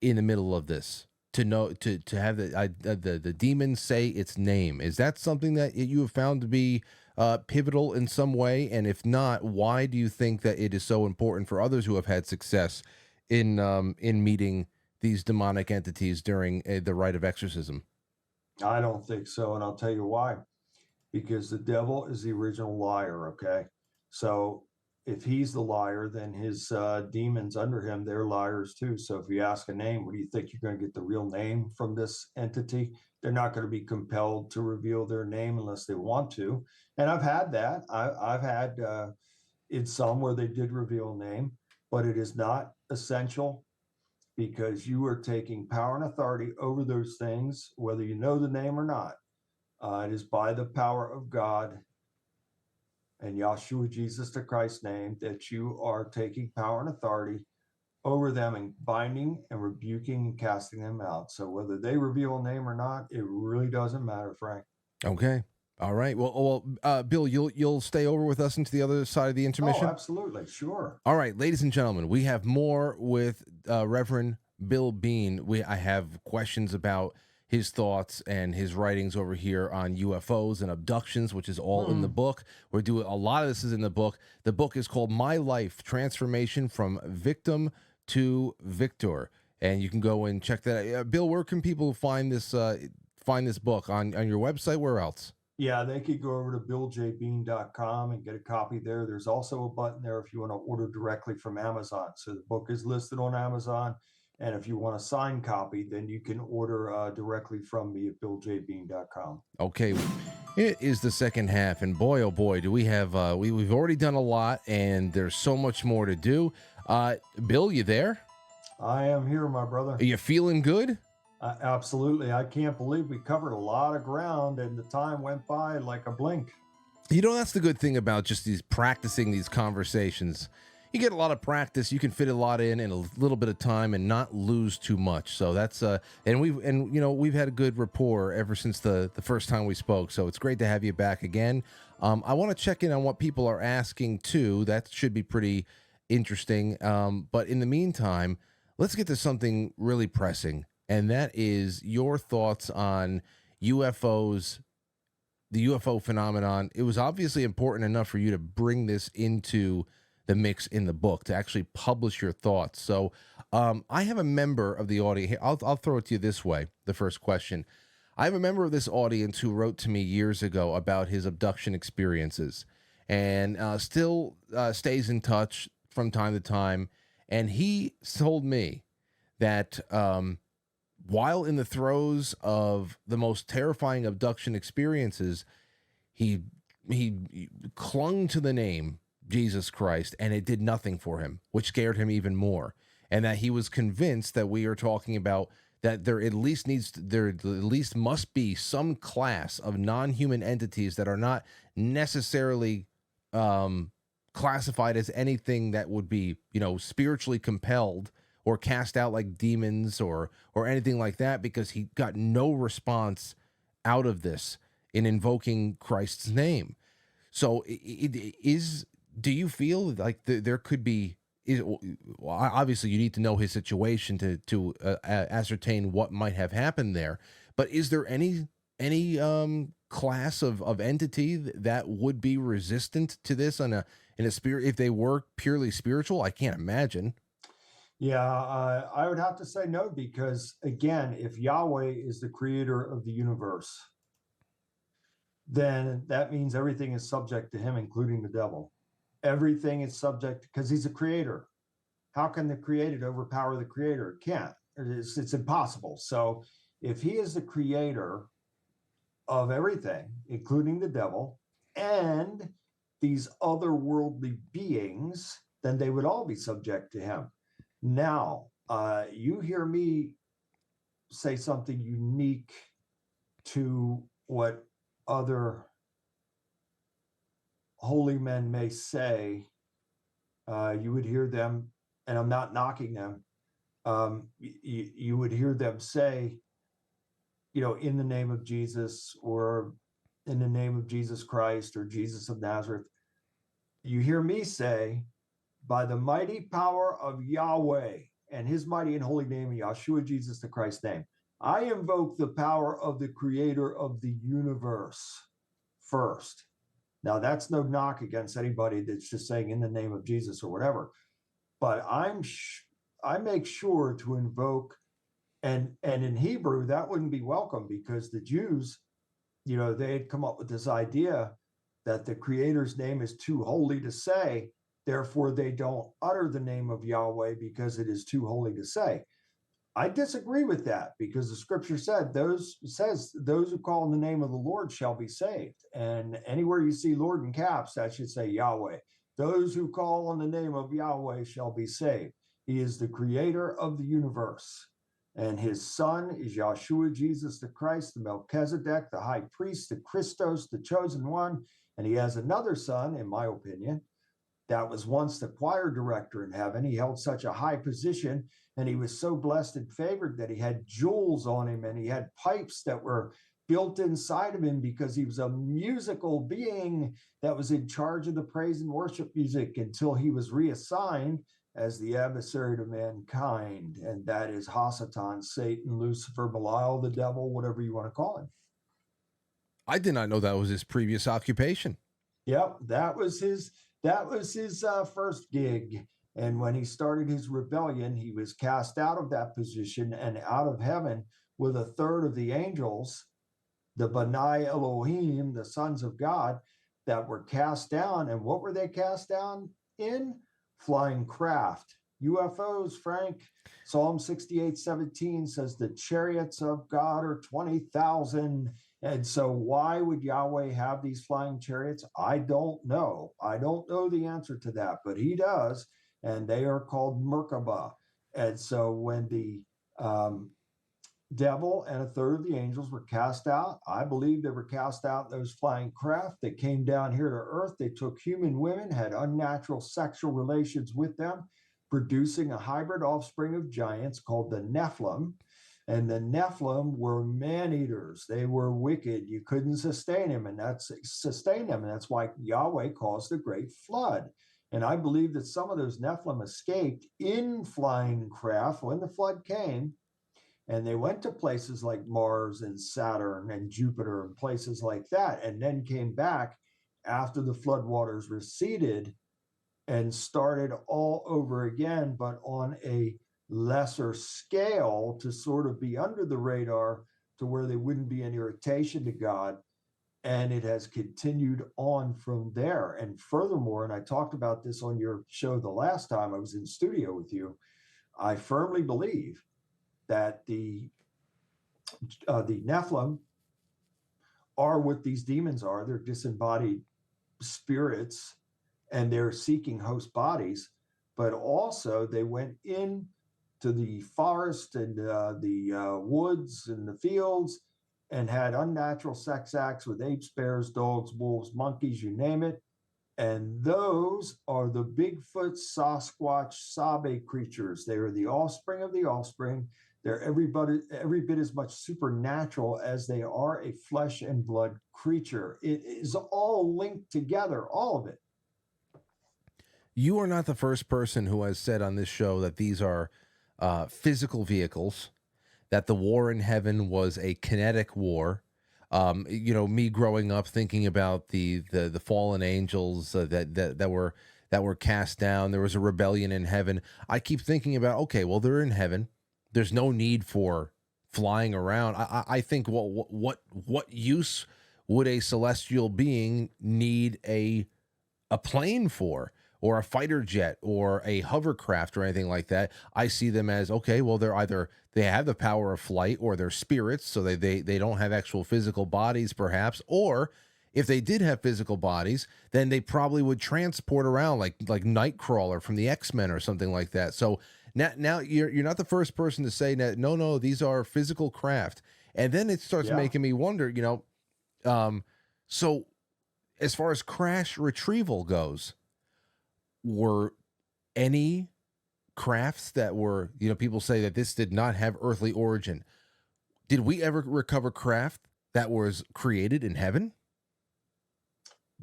in the middle of this, to know, to have the demon say its name. Is that something that you have found to be pivotal in some way? And if not, why do you think that it is so important for others who have had success in meeting these demonic entities during the rite of exorcism? I don't think so, and I'll tell you why. Because the devil is the original liar. Okay, so if he's the liar, then his demons under him, they're liars too. So if you ask a name, what do you think you're going to get the real name from this entity? They're not going to be compelled to reveal their name unless they want to. And I've had that. I've had in some where they did reveal a name, but it is not essential. because you are taking power and authority over those things, whether you know the name or not. It is by the power of God and Yahshua Jesus the Christ's name that you are taking power and authority over them and binding and rebuking and casting them out. So whether they reveal a name or not, it really doesn't matter, Frank. Okay. All right. Well, Bill, you'll stay over with us into the other side of the intermission? Oh, absolutely. Sure. All right, ladies and gentlemen, we have more with Reverend Bill Bean. I have questions about his thoughts and his writings over here on UFOs and abductions, which is all in the book. We're doing a lot of this is in the book. The book is called My Life: Transformation from Victim to Victor, and you can go and check that out. Bill, where can people find this book on your website? Where else? Yeah, they could go over to BillJBean.com and get a copy there. There's also a button there if you want to order directly from Amazon. So the book is listed on Amazon. And if you want a signed copy, then you can order directly from me at BillJBean.com. Okay, it is the second half, and boy, oh boy, do we have, we've already done a lot, and there's so much more to do. Bill, you there? I am here, my brother. Are you feeling good? Absolutely. I can't believe we covered a lot of ground and the time went by like a blink. You know, that's the good thing about just practicing these conversations. You get a lot of practice. You can fit a lot in a little bit of time and not lose too much. So that's and we've had a good rapport ever since the first time we spoke. So it's great to have you back again. I want to check in on what people are asking too. That should be pretty interesting. But in the meantime, let's get to something really pressing. And that is your thoughts on UFOs, the UFO phenomenon. It was obviously important enough for you to bring this into the mix in the book, to actually publish your thoughts. So I have a member of the audience. I'll throw it to you this way, the first question. I have a member of this audience who wrote to me years ago about his abduction experiences and still stays in touch from time to time. And he told me that while in the throes of the most terrifying abduction experiences, he clung to the name Jesus Christ, and it did nothing for him, which scared him even more. And that he was convinced that we are talking about that there at least must be some class of non-human entities that are not necessarily classified as anything that would be, spiritually compelled or cast out like demons or anything like that, because he got no response out of this in invoking Christ's name. So do you feel like there could be, obviously you need to know his situation to ascertain what might have happened there, but is there any class of entity that would be resistant to this in a spirit, if they were purely spiritual? I can't imagine. Yeah, I would have to say no, because again, if Yahweh is the creator of the universe, then that means everything is subject to him, including the devil. Everything is subject because he's a creator. How can the created overpower the creator? It can't. It's impossible. So if he is the creator of everything, including the devil and these otherworldly beings, then they would all be subject to him. Now, you hear me say something unique to what other holy men may say. You would hear them, and I'm not knocking them, you would hear them say, in the name of Jesus, or in the name of Jesus Christ, or Jesus of Nazareth. You hear me say, by the mighty power of Yahweh and his mighty and holy name, Yahshua Jesus the Christ's name, I invoke the power of the creator of the universe first. Now, that's no knock against anybody that's just saying in the name of Jesus or whatever, but I make sure to invoke, and in Hebrew, that wouldn't be welcome, because the Jews, they had come up with this idea that the creator's name is too holy to say. Therefore, they don't utter the name of Yahweh because it is too holy to say. I disagree with that, because the scripture says those who call on the name of the Lord shall be saved. And anywhere you see Lord in caps, that should say Yahweh. Those who call on the name of Yahweh shall be saved. He is the creator of the universe. And his son is Yahshua, Jesus the Christ, the Melchizedek, the high priest, the Christos, the chosen one. And he has another son, in my opinion, that was once the choir director in heaven. He held such a high position, and he was so blessed and favored that he had jewels on him, and he had pipes that were built inside of him because he was a musical being that was in charge of the praise and worship music until he was reassigned as the adversary to mankind. And that is Hasatan, Satan, Lucifer, Belial, the devil, whatever you want to call him. I did not know that was his previous occupation. Yep, that was his first gig. And when he started his rebellion, he was cast out of that position and out of heaven with a third of the angels, the B'nai Elohim, the sons of God, that were cast down. And what were they cast down in? Flying craft, UFOs, Frank. Psalm 68:17 says the chariots of God are 20,000. And so why would Yahweh have these flying chariots? I don't know. I don't know the answer to that, but he does. And they are called Merkabah. And so when the devil and a third of the angels were cast out, I believe they were cast out in those flying craft. They came down here to earth. They took human women, had unnatural sexual relations with them, producing a hybrid offspring of giants called the Nephilim. And the Nephilim were man-eaters. They were wicked. You couldn't sustain them, and that's why Yahweh caused the great flood. And I believe that some of those Nephilim escaped in flying craft when the flood came, and they went to places like Mars and Saturn and Jupiter and places like that, and then came back after the floodwaters receded and started all over again, but on a lesser scale to sort of be under the radar to where they wouldn't be an irritation to God. And it has continued on from there. And furthermore, and I talked about this on your show the last time I was in studio with you, I firmly believe that the Nephilim are what these demons are. They're disembodied spirits, and they're seeking host bodies. But also, they went in to the forest and the woods and the fields and had unnatural sex acts with apes, bears, dogs, wolves, monkeys, you name it. And those are the Bigfoot, Sasquatch, Sabe creatures. They are the offspring of the offspring. They're every bit as much supernatural as they are a flesh and blood creature. It is all linked together, all of it. You are not the first person who has said on this show that these are physical vehicles, that the war in heaven was a kinetic war. Me growing up thinking about the fallen angels that were cast down. There was a rebellion in heaven. I keep thinking about, okay, well, they're in heaven. There's no need for flying around. I think what use would a celestial being need a plane for, or a fighter jet or a hovercraft or anything like that? I see them as, okay, well, they have the power of flight, or they're spirits, so they don't have actual physical bodies perhaps, or if they did have physical bodies, then they probably would transport around like Nightcrawler from the X-Men or something like that. So now you're not the first person to say that, no, these are physical craft. And then it starts making me wonder, so as far as crash retrieval goes, were any crafts that were, people say that this did not have earthly origin. Did we ever recover craft that was created in heaven?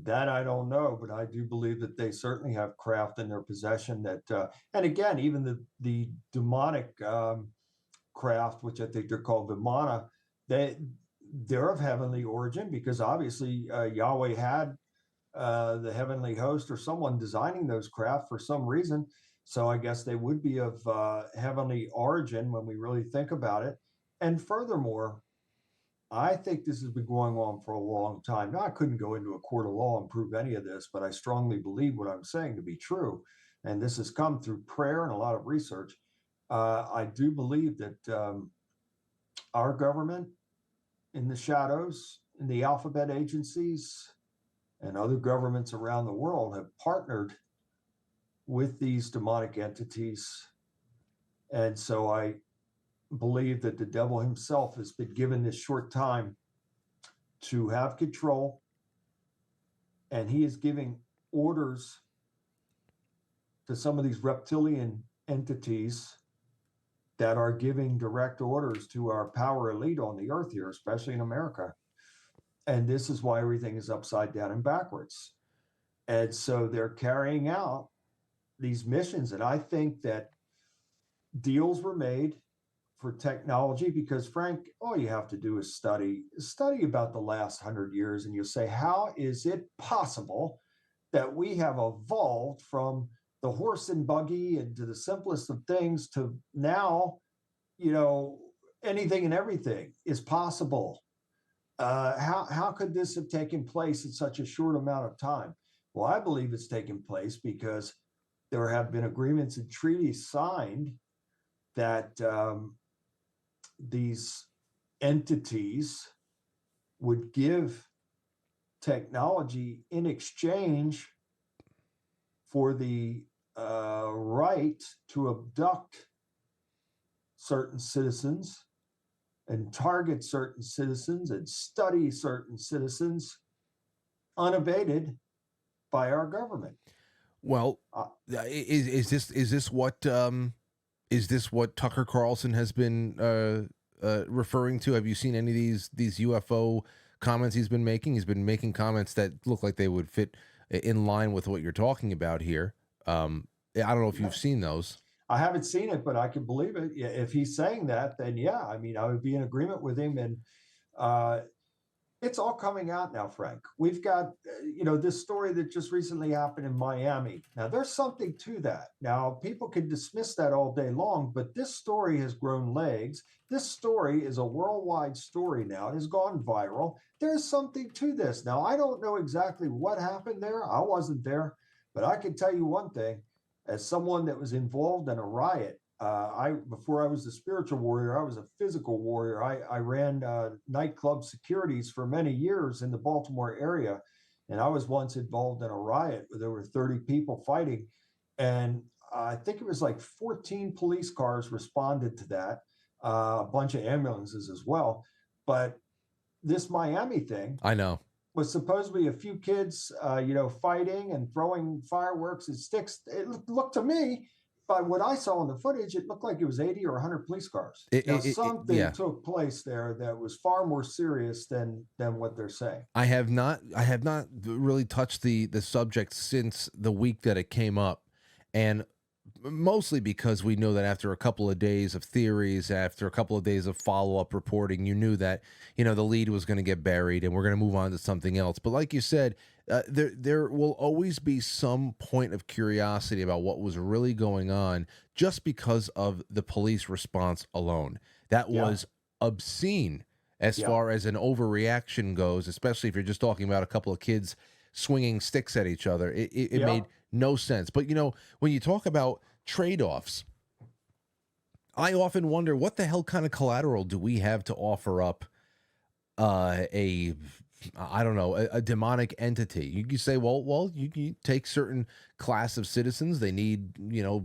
That I don't know, but I do believe that they certainly have craft in their possession that, and again, even the demonic craft, which I think they're called Vimana, they're of heavenly origin, because obviously Yahweh had the heavenly host or someone designing those craft for some reason. So I guess they would be of heavenly origin when we really think about it. And furthermore, I think this has been going on for a long time. Now, I couldn't go into a court of law and prove any of this, but I strongly believe what I'm saying to be true. And this has come through prayer and a lot of research. I do believe that our government in the shadows, in the alphabet agencies, and other governments around the world have partnered with these demonic entities And so I believe that the devil himself has been given this short time to have control, and he is giving orders to some of these reptilian entities that are giving direct orders to our power elite on the earth here, especially in America. And this is why everything is upside down and backwards. And so they're carrying out these missions. And I think that deals were made for technology because, Frank, all you have to do is study about the last 100 years, and you'll say, how is it possible that we have evolved from the horse and buggy and to the simplest of things to now, you know, anything and everything is possible. How could this have taken place in such a short amount of time? Well, I believe it's taken place because there have been agreements and treaties signed that these entities would give technology in exchange for the right to abduct certain citizens and target certain citizens and study certain citizens unabated by our government. Well, is this what Tucker Carlson has been referring to? Have you seen any of these UFO comments he's been making? He's been making comments that look like they would fit in line with what you're talking about here. I don't know if you've seen those. I haven't seen it, but I can believe it. If he's saying that, then yeah, I mean, I would be in agreement with him. And it's all coming out now, Frank. We've got, this story that just recently happened in Miami. Now, there's something to that. Now, people can dismiss that all day long, but this story has grown legs. This story is a worldwide story now. It has gone viral. There's something to this. Now, I don't know exactly what happened there. I wasn't there, but I can tell you one thing. As someone that was involved in a riot, before I was a spiritual warrior, I was a physical warrior. I ran nightclub securities for many years in the Baltimore area, and I was once involved in a riot with over 30 people fighting, and I think it was like 14 police cars responded to that, a bunch of ambulances as well. But this Miami thing, I know, was supposedly a few kids, fighting and throwing fireworks and sticks. It looked to me, by what I saw in the footage, it looked like it was 80 or 100 police cars. Something took place there that was far more serious than what they're saying. I have not really touched the subject since the week that it came up, and mostly because we know that after a couple of days of theories, after a couple of days of follow-up reporting, you knew that, the lead was going to get buried and we're going to move on to something else. But like you said, there will always be some point of curiosity about what was really going on just because of the police response alone. That was obscene as far as an overreaction goes, especially if you're just talking about a couple of kids swinging sticks at each other. It made no sense. But, when you talk about trade-offs, I often wonder, what the hell kind of collateral do we have to offer up a demonic entity? You can say, well, you take certain class of citizens, they need,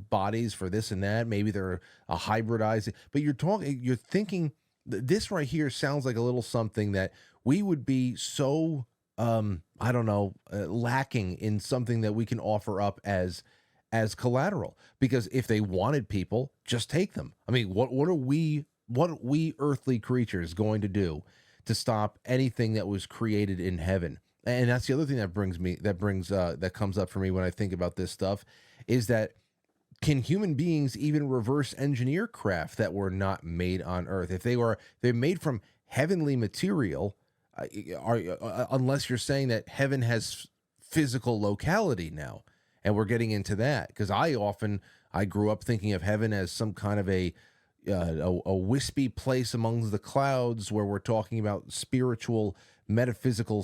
bodies for this and that. Maybe they're a hybridized, but you're thinking, this right here sounds like a little something that we would be so lacking in something that we can offer up as collateral. Because if they wanted people, just take them. I mean, what are we earthly creatures going to do to stop anything that was created in heaven? And that's the other thing that comes up for me when I think about this stuff, is that, can human beings even reverse engineer craft that were not made on earth? If they're made from heavenly material, unless you're saying that heaven has physical locality now, and we're getting into that, because I grew up thinking of heaven as some kind of a wispy place among the clouds where we're talking about spiritual, metaphysical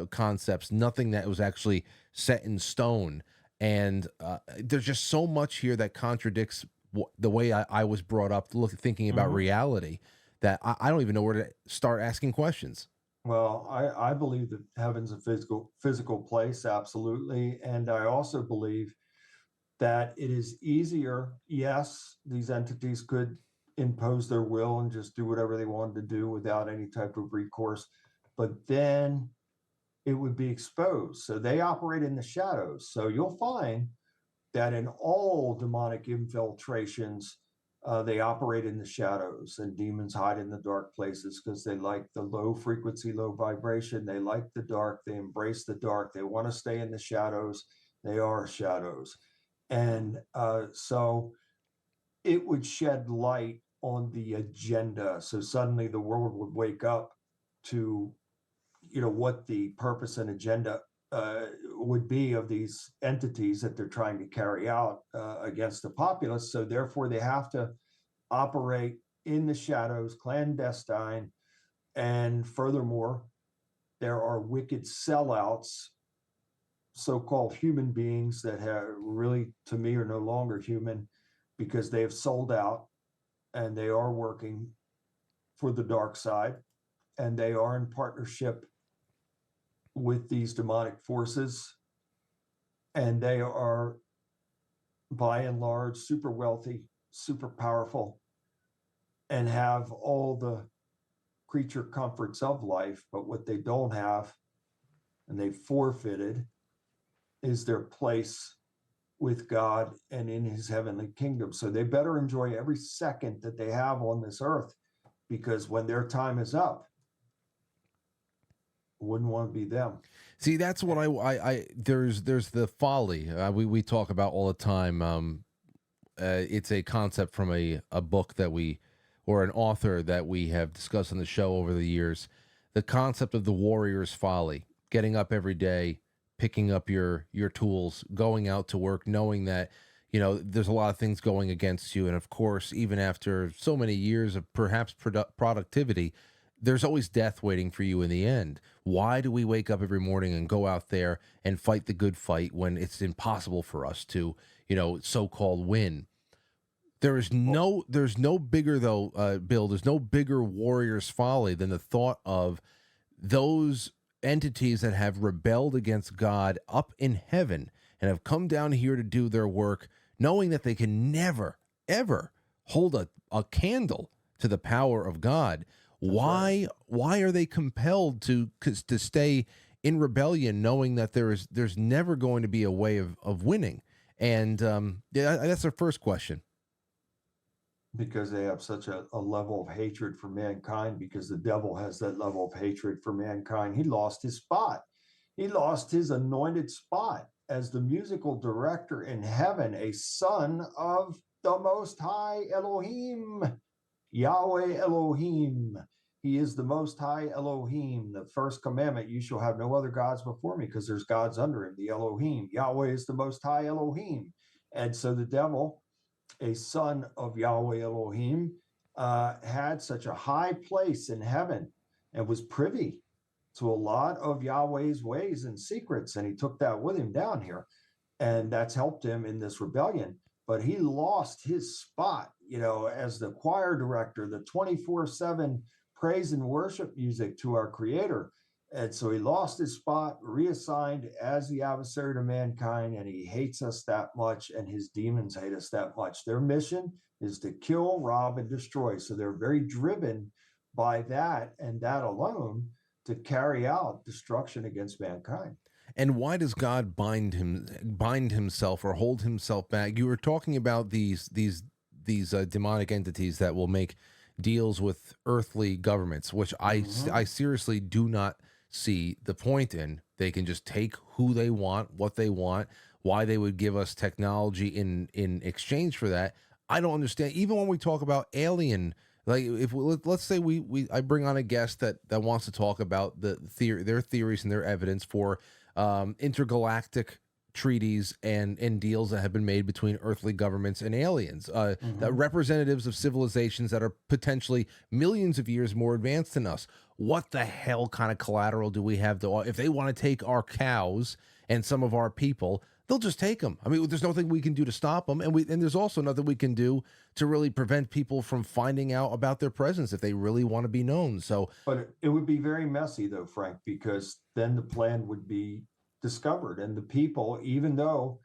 concepts, nothing that was actually set in stone. And there's just so much here that contradicts the way I was brought up, thinking about reality, that I don't even know where to start asking questions. Well, I believe that heaven's a physical place, absolutely. And I also believe that it is easier. Yes, these entities could impose their will and just do whatever they wanted to do without any type of recourse, but then it would be exposed. So they operate in the shadows. So you'll find that in all demonic infiltrations, they operate in the shadows, and demons hide in the dark places because they like the low frequency, low vibration. They like the dark. They embrace the dark. They want to stay in the shadows. They are shadows. And so it would shed light on the agenda. So suddenly the world would wake up to, what the purpose and agenda would be of these entities that they're trying to carry out against the populace. So therefore, they have to operate in the shadows, clandestine, and furthermore, there are wicked sellouts, so-called human beings that have really, to me, are no longer human because they have sold out and they are working for the dark side, and they are in partnership with these demonic forces, and they are by and large super wealthy, super powerful, and have all the creature comforts of life. But what they don't have, and they forfeited, is their place with God and in his heavenly kingdom. So they better enjoy every second that they have on this earth, because when their time is up, wouldn't want to be them. See, that's what there's the folly we talk about all the time. It's a concept from a book that or an author that we have discussed on the show over the years. The concept of the warrior's folly, getting up every day, picking up your tools, going out to work, knowing that, there's a lot of things going against you. And of course, even after so many years of perhaps productivity, there's always death waiting for you in the end. Why do we wake up every morning and go out there and fight the good fight when it's impossible for us to, so-called win? There's no bigger though, Bill. There's no bigger warrior's folly than the thought of those entities that have rebelled against God up in heaven and have come down here to do their work, knowing that they can never, ever hold a candle to the power of God. Why are they compelled to stay in rebellion, knowing that there's never going to be a way of winning? And that's their first question. Because they have such a level of hatred for mankind, because the devil has that level of hatred for mankind. He lost his spot. He lost his anointed spot as the musical director in heaven, a son of the Most High Elohim, Yahweh Elohim. He is the Most High Elohim. The first commandment, you shall have no other gods before me, because there's gods under him, the Elohim. Yahweh is the Most High Elohim. And so the devil, a son of Yahweh Elohim, had such a high place in heaven and was privy to a lot of Yahweh's ways and secrets. And he took that with him down here. And that's helped him in this rebellion. But he lost his spot, as the choir director, the 24/7 praise and worship music to our Creator. And so he lost his spot, reassigned as the adversary to mankind, and he hates us that much, and his demons hate us that much. Their mission is to kill, rob, and destroy. So they're very driven by that and that alone to carry out destruction against mankind. And why does God bind himself or hold himself back? You were talking about these demonic entities that will make deals with earthly governments, which I seriously do not see the point in. They can just take who they want, what they want. Why they would give us technology in exchange for that, I don't understand. Even when we talk about alien, like let's say I bring on a guest that wants to talk about their theories and their evidence for intergalactic treaties and deals that have been made between earthly governments and aliens, that representatives of civilizations that are potentially millions of years more advanced than us. What the hell kind of collateral do we have if they want to take our cows and some of our people, they'll just take them. I mean, there's nothing we can do to stop them. And there's also nothing we can do to really prevent people from finding out about their presence if they really want to be known. So, but it would be very messy though, Frank, because then the plan would be discovered, and the people, even though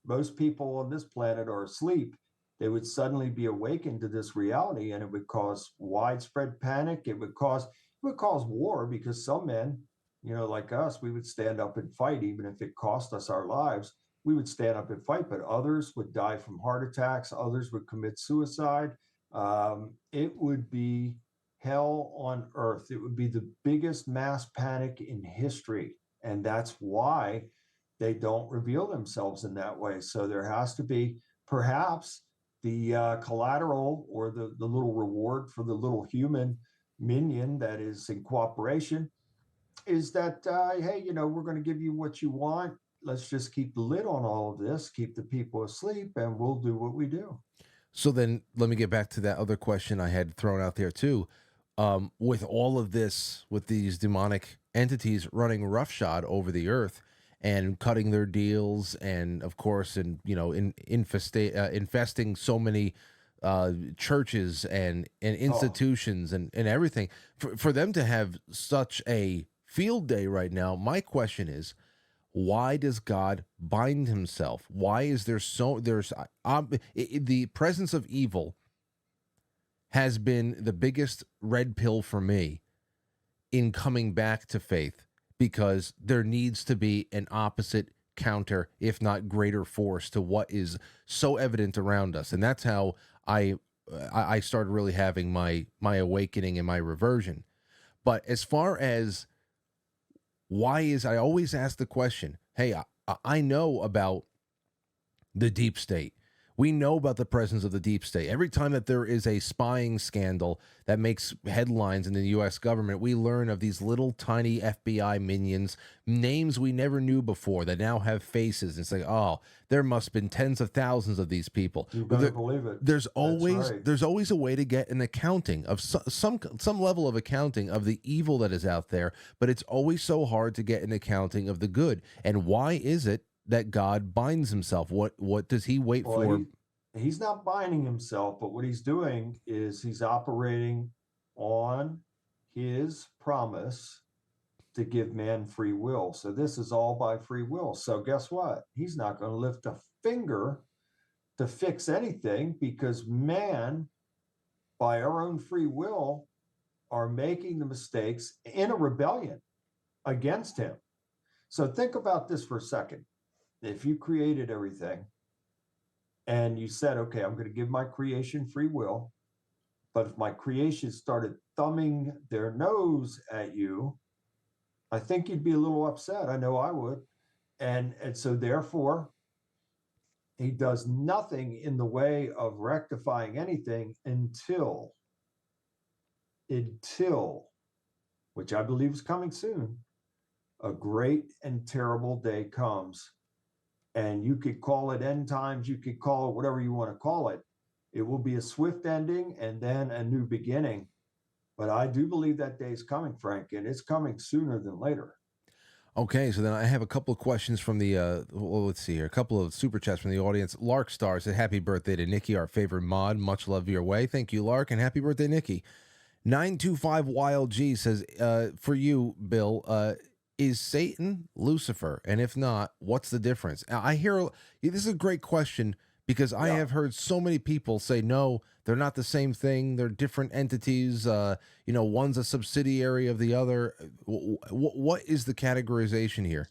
most people on this planet are asleep, they would suddenly be awakened to this reality, and it would cause widespread panic. It would cause war, because some men, like us, we would stand up and fight, even if it cost us our lives. We would stand up and fight, but others would die from heart attacks. Others would commit suicide. It would be hell on earth. It would be the biggest mass panic in history. And that's why they don't reveal themselves in that way. So there has to be perhaps the collateral, or the little reward for the little human minion that is in cooperation, is that, hey, we're going to give you what you want. Let's just keep the lid on all of this, keep the people asleep, and we'll do what we do. So then let me get back to that other question I had thrown out there too. With all of this, with these demonic entities running roughshod over the earth and cutting their deals, and of course, infesting so many churches and institutions and everything, for them to have such a field day right now, my question is, why does God bind himself? Why is there the presence of evil has been the biggest red pill for me in coming back to faith, because there needs to be an opposite counter, if not greater force, to what is so evident around us. And that's how I started really having my awakening and my reversion. But as far as I always ask the question, hey, I know about the deep state. We know about the presence of the deep state. Every time that there is a spying scandal that makes headlines in the U.S. government, we learn of these little tiny FBI minions, names we never knew before, that now have faces. And it's like, oh, there must have been tens of thousands of these people. You better believe it. There's always right. there's always a way to get an accounting of some level of accounting of the evil that is out there, but it's always so hard to get an accounting of the good. And why is it that God binds himself? What does he wait for? He's not binding himself, but what he's doing is he's operating on his promise to give man free will. So this is all by free will. So guess what? He's not going to lift a finger to fix anything, because man, by our own free will, are making the mistakes in a rebellion against him. So think about this for a second. If you created everything and you said, okay, I'm going to give my creation free will, but if my creation started thumbing their nose at you, I think you'd be a little upset. I know I would. And so therefore, he does nothing in the way of rectifying anything until, which I believe is coming soon, a great and terrible day comes. And you could call it end times, you could call it whatever you want to call it. It will be a swift ending and then a new beginning. But I do believe that day is coming, Frank, and it's coming sooner than later. Okay, so then I have a couple of questions from the, let's see here, a couple of super chats from the audience. Lark Star said, happy birthday to Nikki, our favorite mod. Much love your way. Thank you, Lark, and happy birthday, Nikki. 925 Wild G says, for you, Bill, is Satan Lucifer? And if not, what's the difference? I hear, this is a great question, because I have heard so many people say, no, they're not the same thing. They're different entities. One's a subsidiary of the other. What is the categorization here?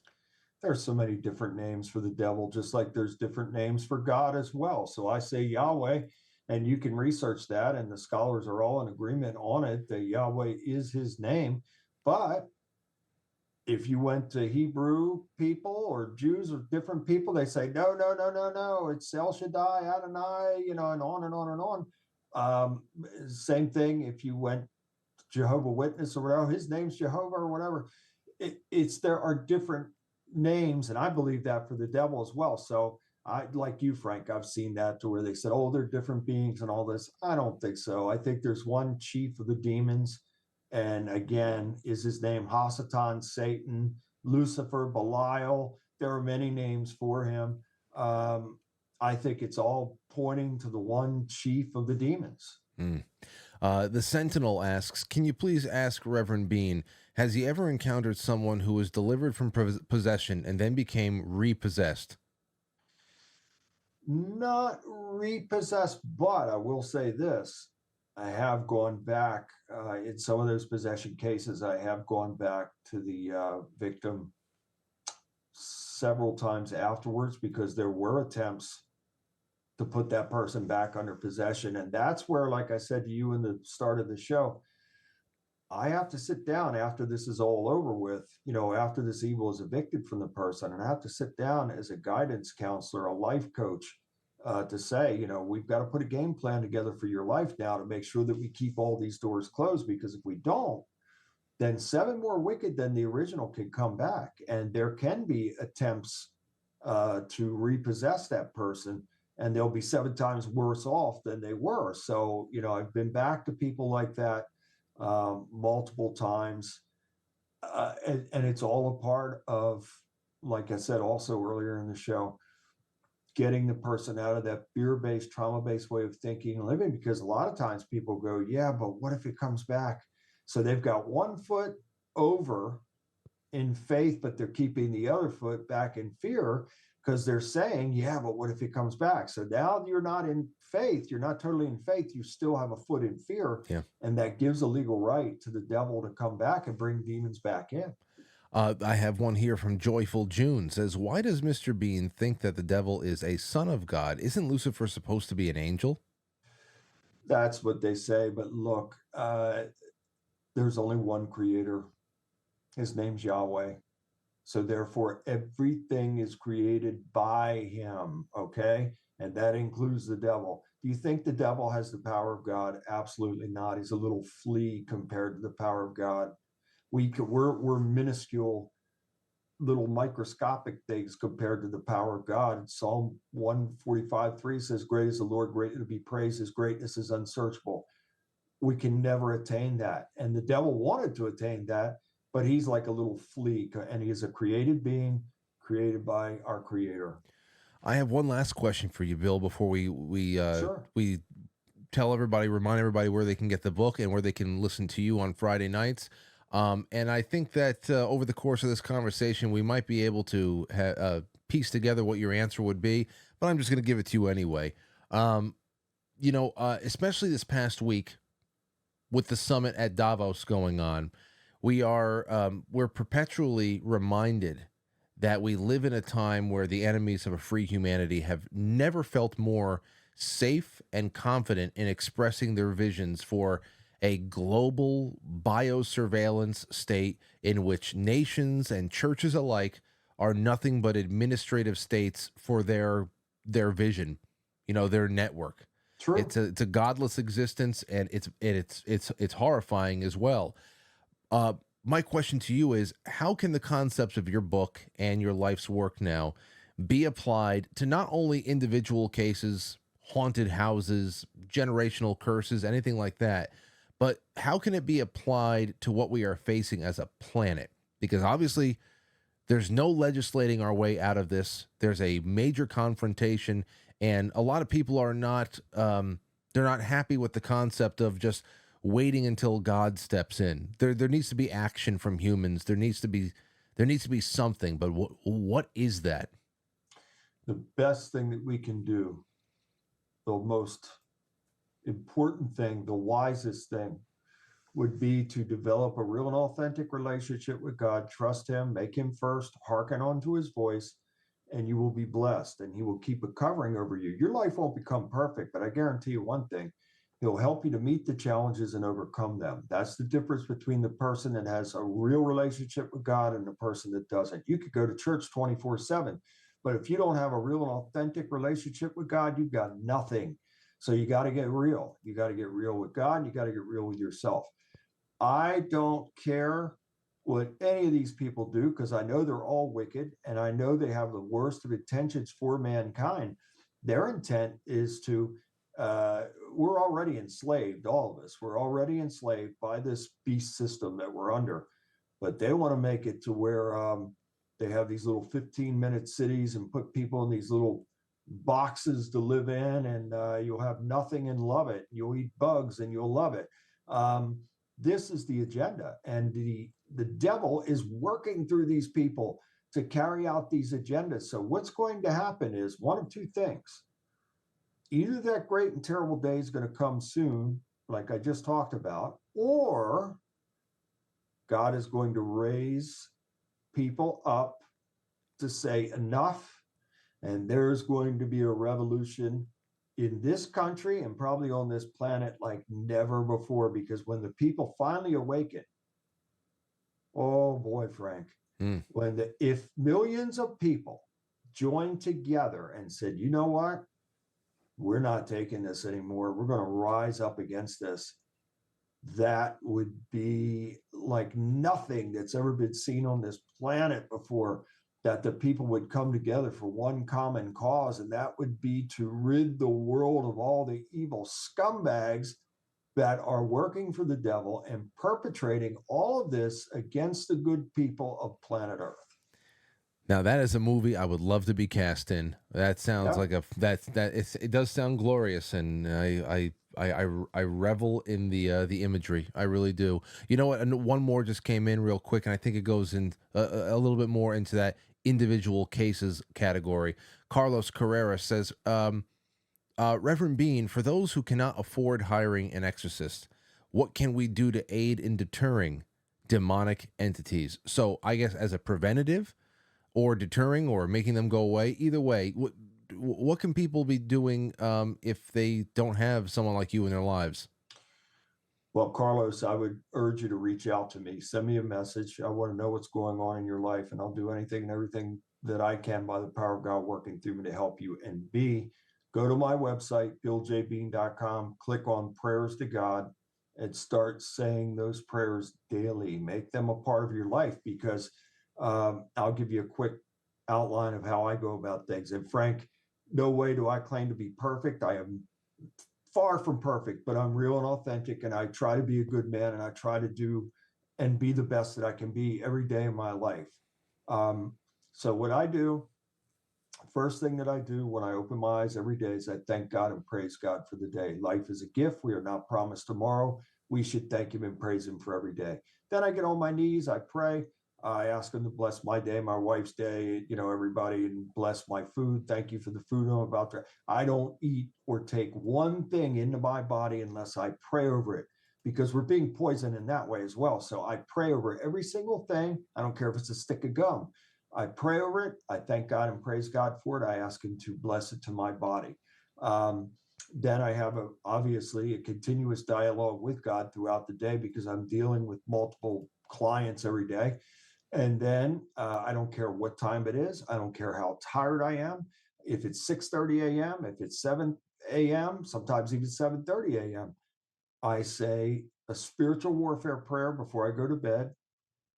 There's so many different names for the devil, just like there's different names for God as well. So I say Yahweh, and you can research that, and the scholars are all in agreement on it, that Yahweh is his name. But if you went to Hebrew people or Jews or different people, they say, no, it's El Shaddai, Adonai, and on and on and on. Same thing if you went to Jehovah's Witness or whatever, his name's Jehovah or whatever. There are different names, and I believe that for the devil as well. So I, like you, Frank, I've seen that to where they said, oh, they're different beings and all this. I don't think so. I think there's one chief of the demons. And again, is his name Hasatan, Satan, Lucifer, Belial? There are many names for him. I think it's all pointing to the one chief of the demons. The Sentinel asks, can you please ask Reverend Bean, has he ever encountered someone who was delivered from possession and then became repossessed? Not repossessed, but I will say this. I have gone back in some of those possession cases. I have gone back to the victim several times afterwards because there were attempts to put that person back under possession. And that's where, like I said to you in the start of the show, I have to sit down after this is all over with, after this evil is evicted from the person. And I have to sit down as a guidance counselor, a life coach, to say, we've got to put a game plan together for your life now to make sure that we keep all these doors closed. Because if we don't, then 7 more wicked than the original can come back. And there can be attempts to repossess that person, and they'll be 7 times worse off than they were. So, I've been back to people like that multiple times. And it's all a part of, like I said also earlier in the show, getting the person out of that fear-based, trauma-based way of thinking and living. Because a lot of times people go, yeah, but what if it comes back? So they've got one foot over in faith, but they're keeping the other foot back in fear because they're saying, yeah, but what if it comes back? So now you're not in faith. You're not totally in faith. You still have a foot in fear. Yeah. And that gives a legal right to the devil to come back and bring demons back in. I have one here from Joyful June. Says, why does Mr. Bean think that the devil is a son of God? Isn't Lucifer supposed to be an angel? That's what they say. But look, there's only one creator. His name's Yahweh. So therefore, everything is created by him, okay? And that includes the devil. Do you think the devil has the power of God? Absolutely not. He's a little flea compared to the power of God. We're minuscule, little microscopic things compared to the power of God. Psalm 145:3 says, great is the Lord, greatly to be praised. His greatness is unsearchable. We can never attain that. And the devil wanted to attain that, but he's like a little flea, and he is a created being created by our creator. I have one last question for you, Bill, before Sure. we remind everybody where they can get the book and where they can listen to you on Friday nights. And I think that over the course of this conversation, we might be able to piece together what your answer would be, but I'm just going to give it to you anyway. Especially this past week with the summit at Davos going on, we're perpetually reminded that we live in a time where the enemies of a free humanity have never felt more safe and confident in expressing their visions for a global biosurveillance state in which nations and churches alike are nothing but administrative states for their vision, their network. True. It's a godless existence, and it's horrifying as well. My question to you is, how can the concepts of your book and your life's work now be applied to not only individual cases, haunted houses, generational curses, anything like that, but how can it be applied to what we are facing as a planet? Because obviously there's no legislating our way out of this. There's a major confrontation, and a lot of people are not, they're not happy with the concept of just waiting until God steps in. There needs to be action from humans. There needs to be something, but what is that? The best thing that we can do, the most important thing, the wisest thing, would be to develop a real and authentic relationship with God. Trust him, make him first, hearken onto his voice, and you will be blessed, and he will keep a covering over you. Your life won't become perfect, but I guarantee you one thing: he'll help you to meet the challenges and overcome them. That's the difference between the person that has a real relationship with God and the person that doesn't. You could go to church 24/7, but if you don't have a real and authentic relationship with God, you've got nothing. So you got to get real. You got to get real with God, and you got to get real with yourself. I don't care what any of these people do, because I know they're all wicked, and I know they have the worst of intentions for mankind. Their intent is to, we're already enslaved, all of us. We're already enslaved by this beast system that we're under. But they want to make it to where they have these little 15-minute cities and put people in these little boxes to live in, and you'll have nothing and love it. You'll eat bugs and you'll love it. This is the agenda, and the devil is working through these people to carry out these agendas. So what's going to happen is one of two things. either that great and terrible day is going to come soon, like I just talked about, or God is going to raise people up to say enough, and there's going to be a revolution in this country and probably on this planet like never before. Because when the people finally awaken, oh boy, Frank, Mm. if millions of people joined together and said, you know what, we're not taking this anymore, we're going to rise up against this, that would be like nothing that's ever been seen on this planet before. That the people would come together for one common cause, and that would be to rid the world of all the evil scumbags that are working for the devil and perpetrating all of this against the good people of planet Earth. Now that is a movie I would love to be cast in. That sounds Yeah. like it does sound glorious, and I revel in the imagery. I really do. You know what? And one more just came in real quick, and I think it goes in a little bit more into that individual cases category. Carlos Carrera says, Reverend Bean, for those who cannot afford hiring an exorcist, what can we do to aid in deterring demonic entities? So I guess as a preventative, or deterring, or making them go away. Either way, what can people be doing if they don't have someone like you in their lives? Well, Carlos, I would urge you to reach out to me. Send me a message. I want to know what's going on in your life, and I'll do anything and everything that I can by the power of God working through me to help you. And B, go to my website, BillJBean.com, click on Prayers to God, and start saying those prayers daily. Make them a part of your life, because I'll give you a quick outline of how I go about things. And Frank, no way do I claim to be perfect. I am far from perfect, but I'm real and authentic, and I try to be a good man, and I try to do and be the best that I can be every day of my life. Um, so what I do, first thing that I do when I open my eyes every day is I thank God and praise God for the day. Life is a gift. We are not promised tomorrow. We should thank him and praise him for every day. Then I get on my knees, I pray. I ask him to bless my day, my wife's day, everybody, and bless my food. Thank you for the food I'm about to. I don't eat or take one thing into my body unless I pray over it, because we're being poisoned in that way as well. So I pray over every single thing. I don't care if it's a stick of gum. I pray over it. I thank God and praise God for it. I ask him to bless it to my body. Then I have obviously a continuous dialogue with God throughout the day, because I'm dealing with multiple clients every day. And then I don't care what time it is. I don't care how tired I am. If it's 6:30 a.m., if it's 7 a.m., sometimes even 7:30 a.m., I say a spiritual warfare prayer before I go to bed,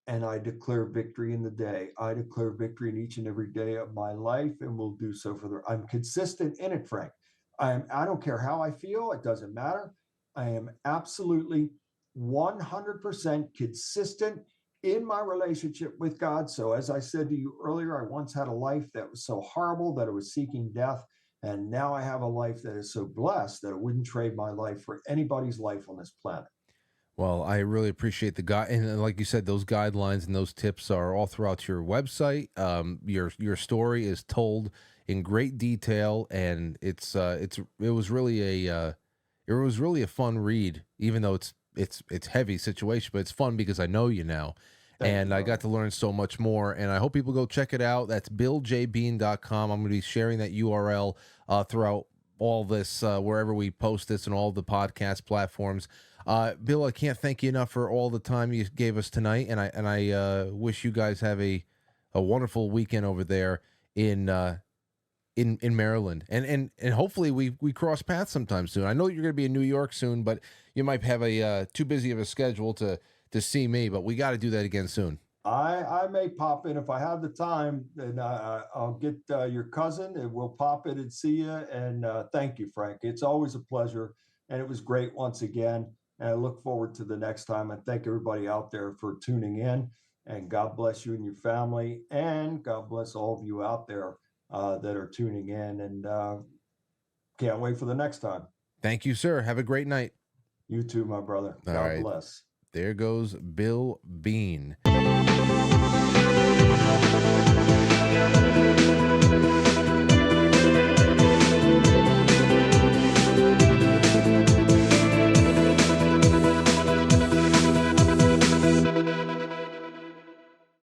and I declare victory in the day. I declare victory in each and every day of my life, and will do so for the. I'm consistent in it, Frank. I don't care how I feel. It doesn't matter. I am absolutely 100% consistent in my relationship with God. So as I said to you earlier, I once had a life that was so horrible that it was seeking death. And now I have a life that is so blessed that I wouldn't trade my life for anybody's life on this planet. Well, I really appreciate the guide, and like you said, those guidelines and those tips are all throughout your website. Your story is told in great detail, and it was really a fun read, even though it's heavy situation, but it's fun because I know you now. Thank And you, I brother. got to learn so much more, and I hope people go check it out. That's BillJBean.com. I'm going to be sharing that URL throughout all this, wherever we post this and all the podcast platforms. Bill, I can't thank you enough for all the time you gave us tonight, and I wish you guys have a wonderful weekend over there in Maryland, and hopefully we cross paths sometime soon. I know you're going to be in New York soon, but you might have a too busy of a schedule to see me. But we got to do that again soon. I may pop in if I have the time, and I'll get your cousin, and we'll pop in and see you. And thank you, Frank. It's always a pleasure, and it was great once again. And I look forward to the next time. And thank everybody out there for tuning in. And God bless you and your family, and God bless all of you out there that are tuning in. And can't wait for the next time. Thank you, sir. Have a great night. You too, my brother. All God right. bless. There goes Bill Bean.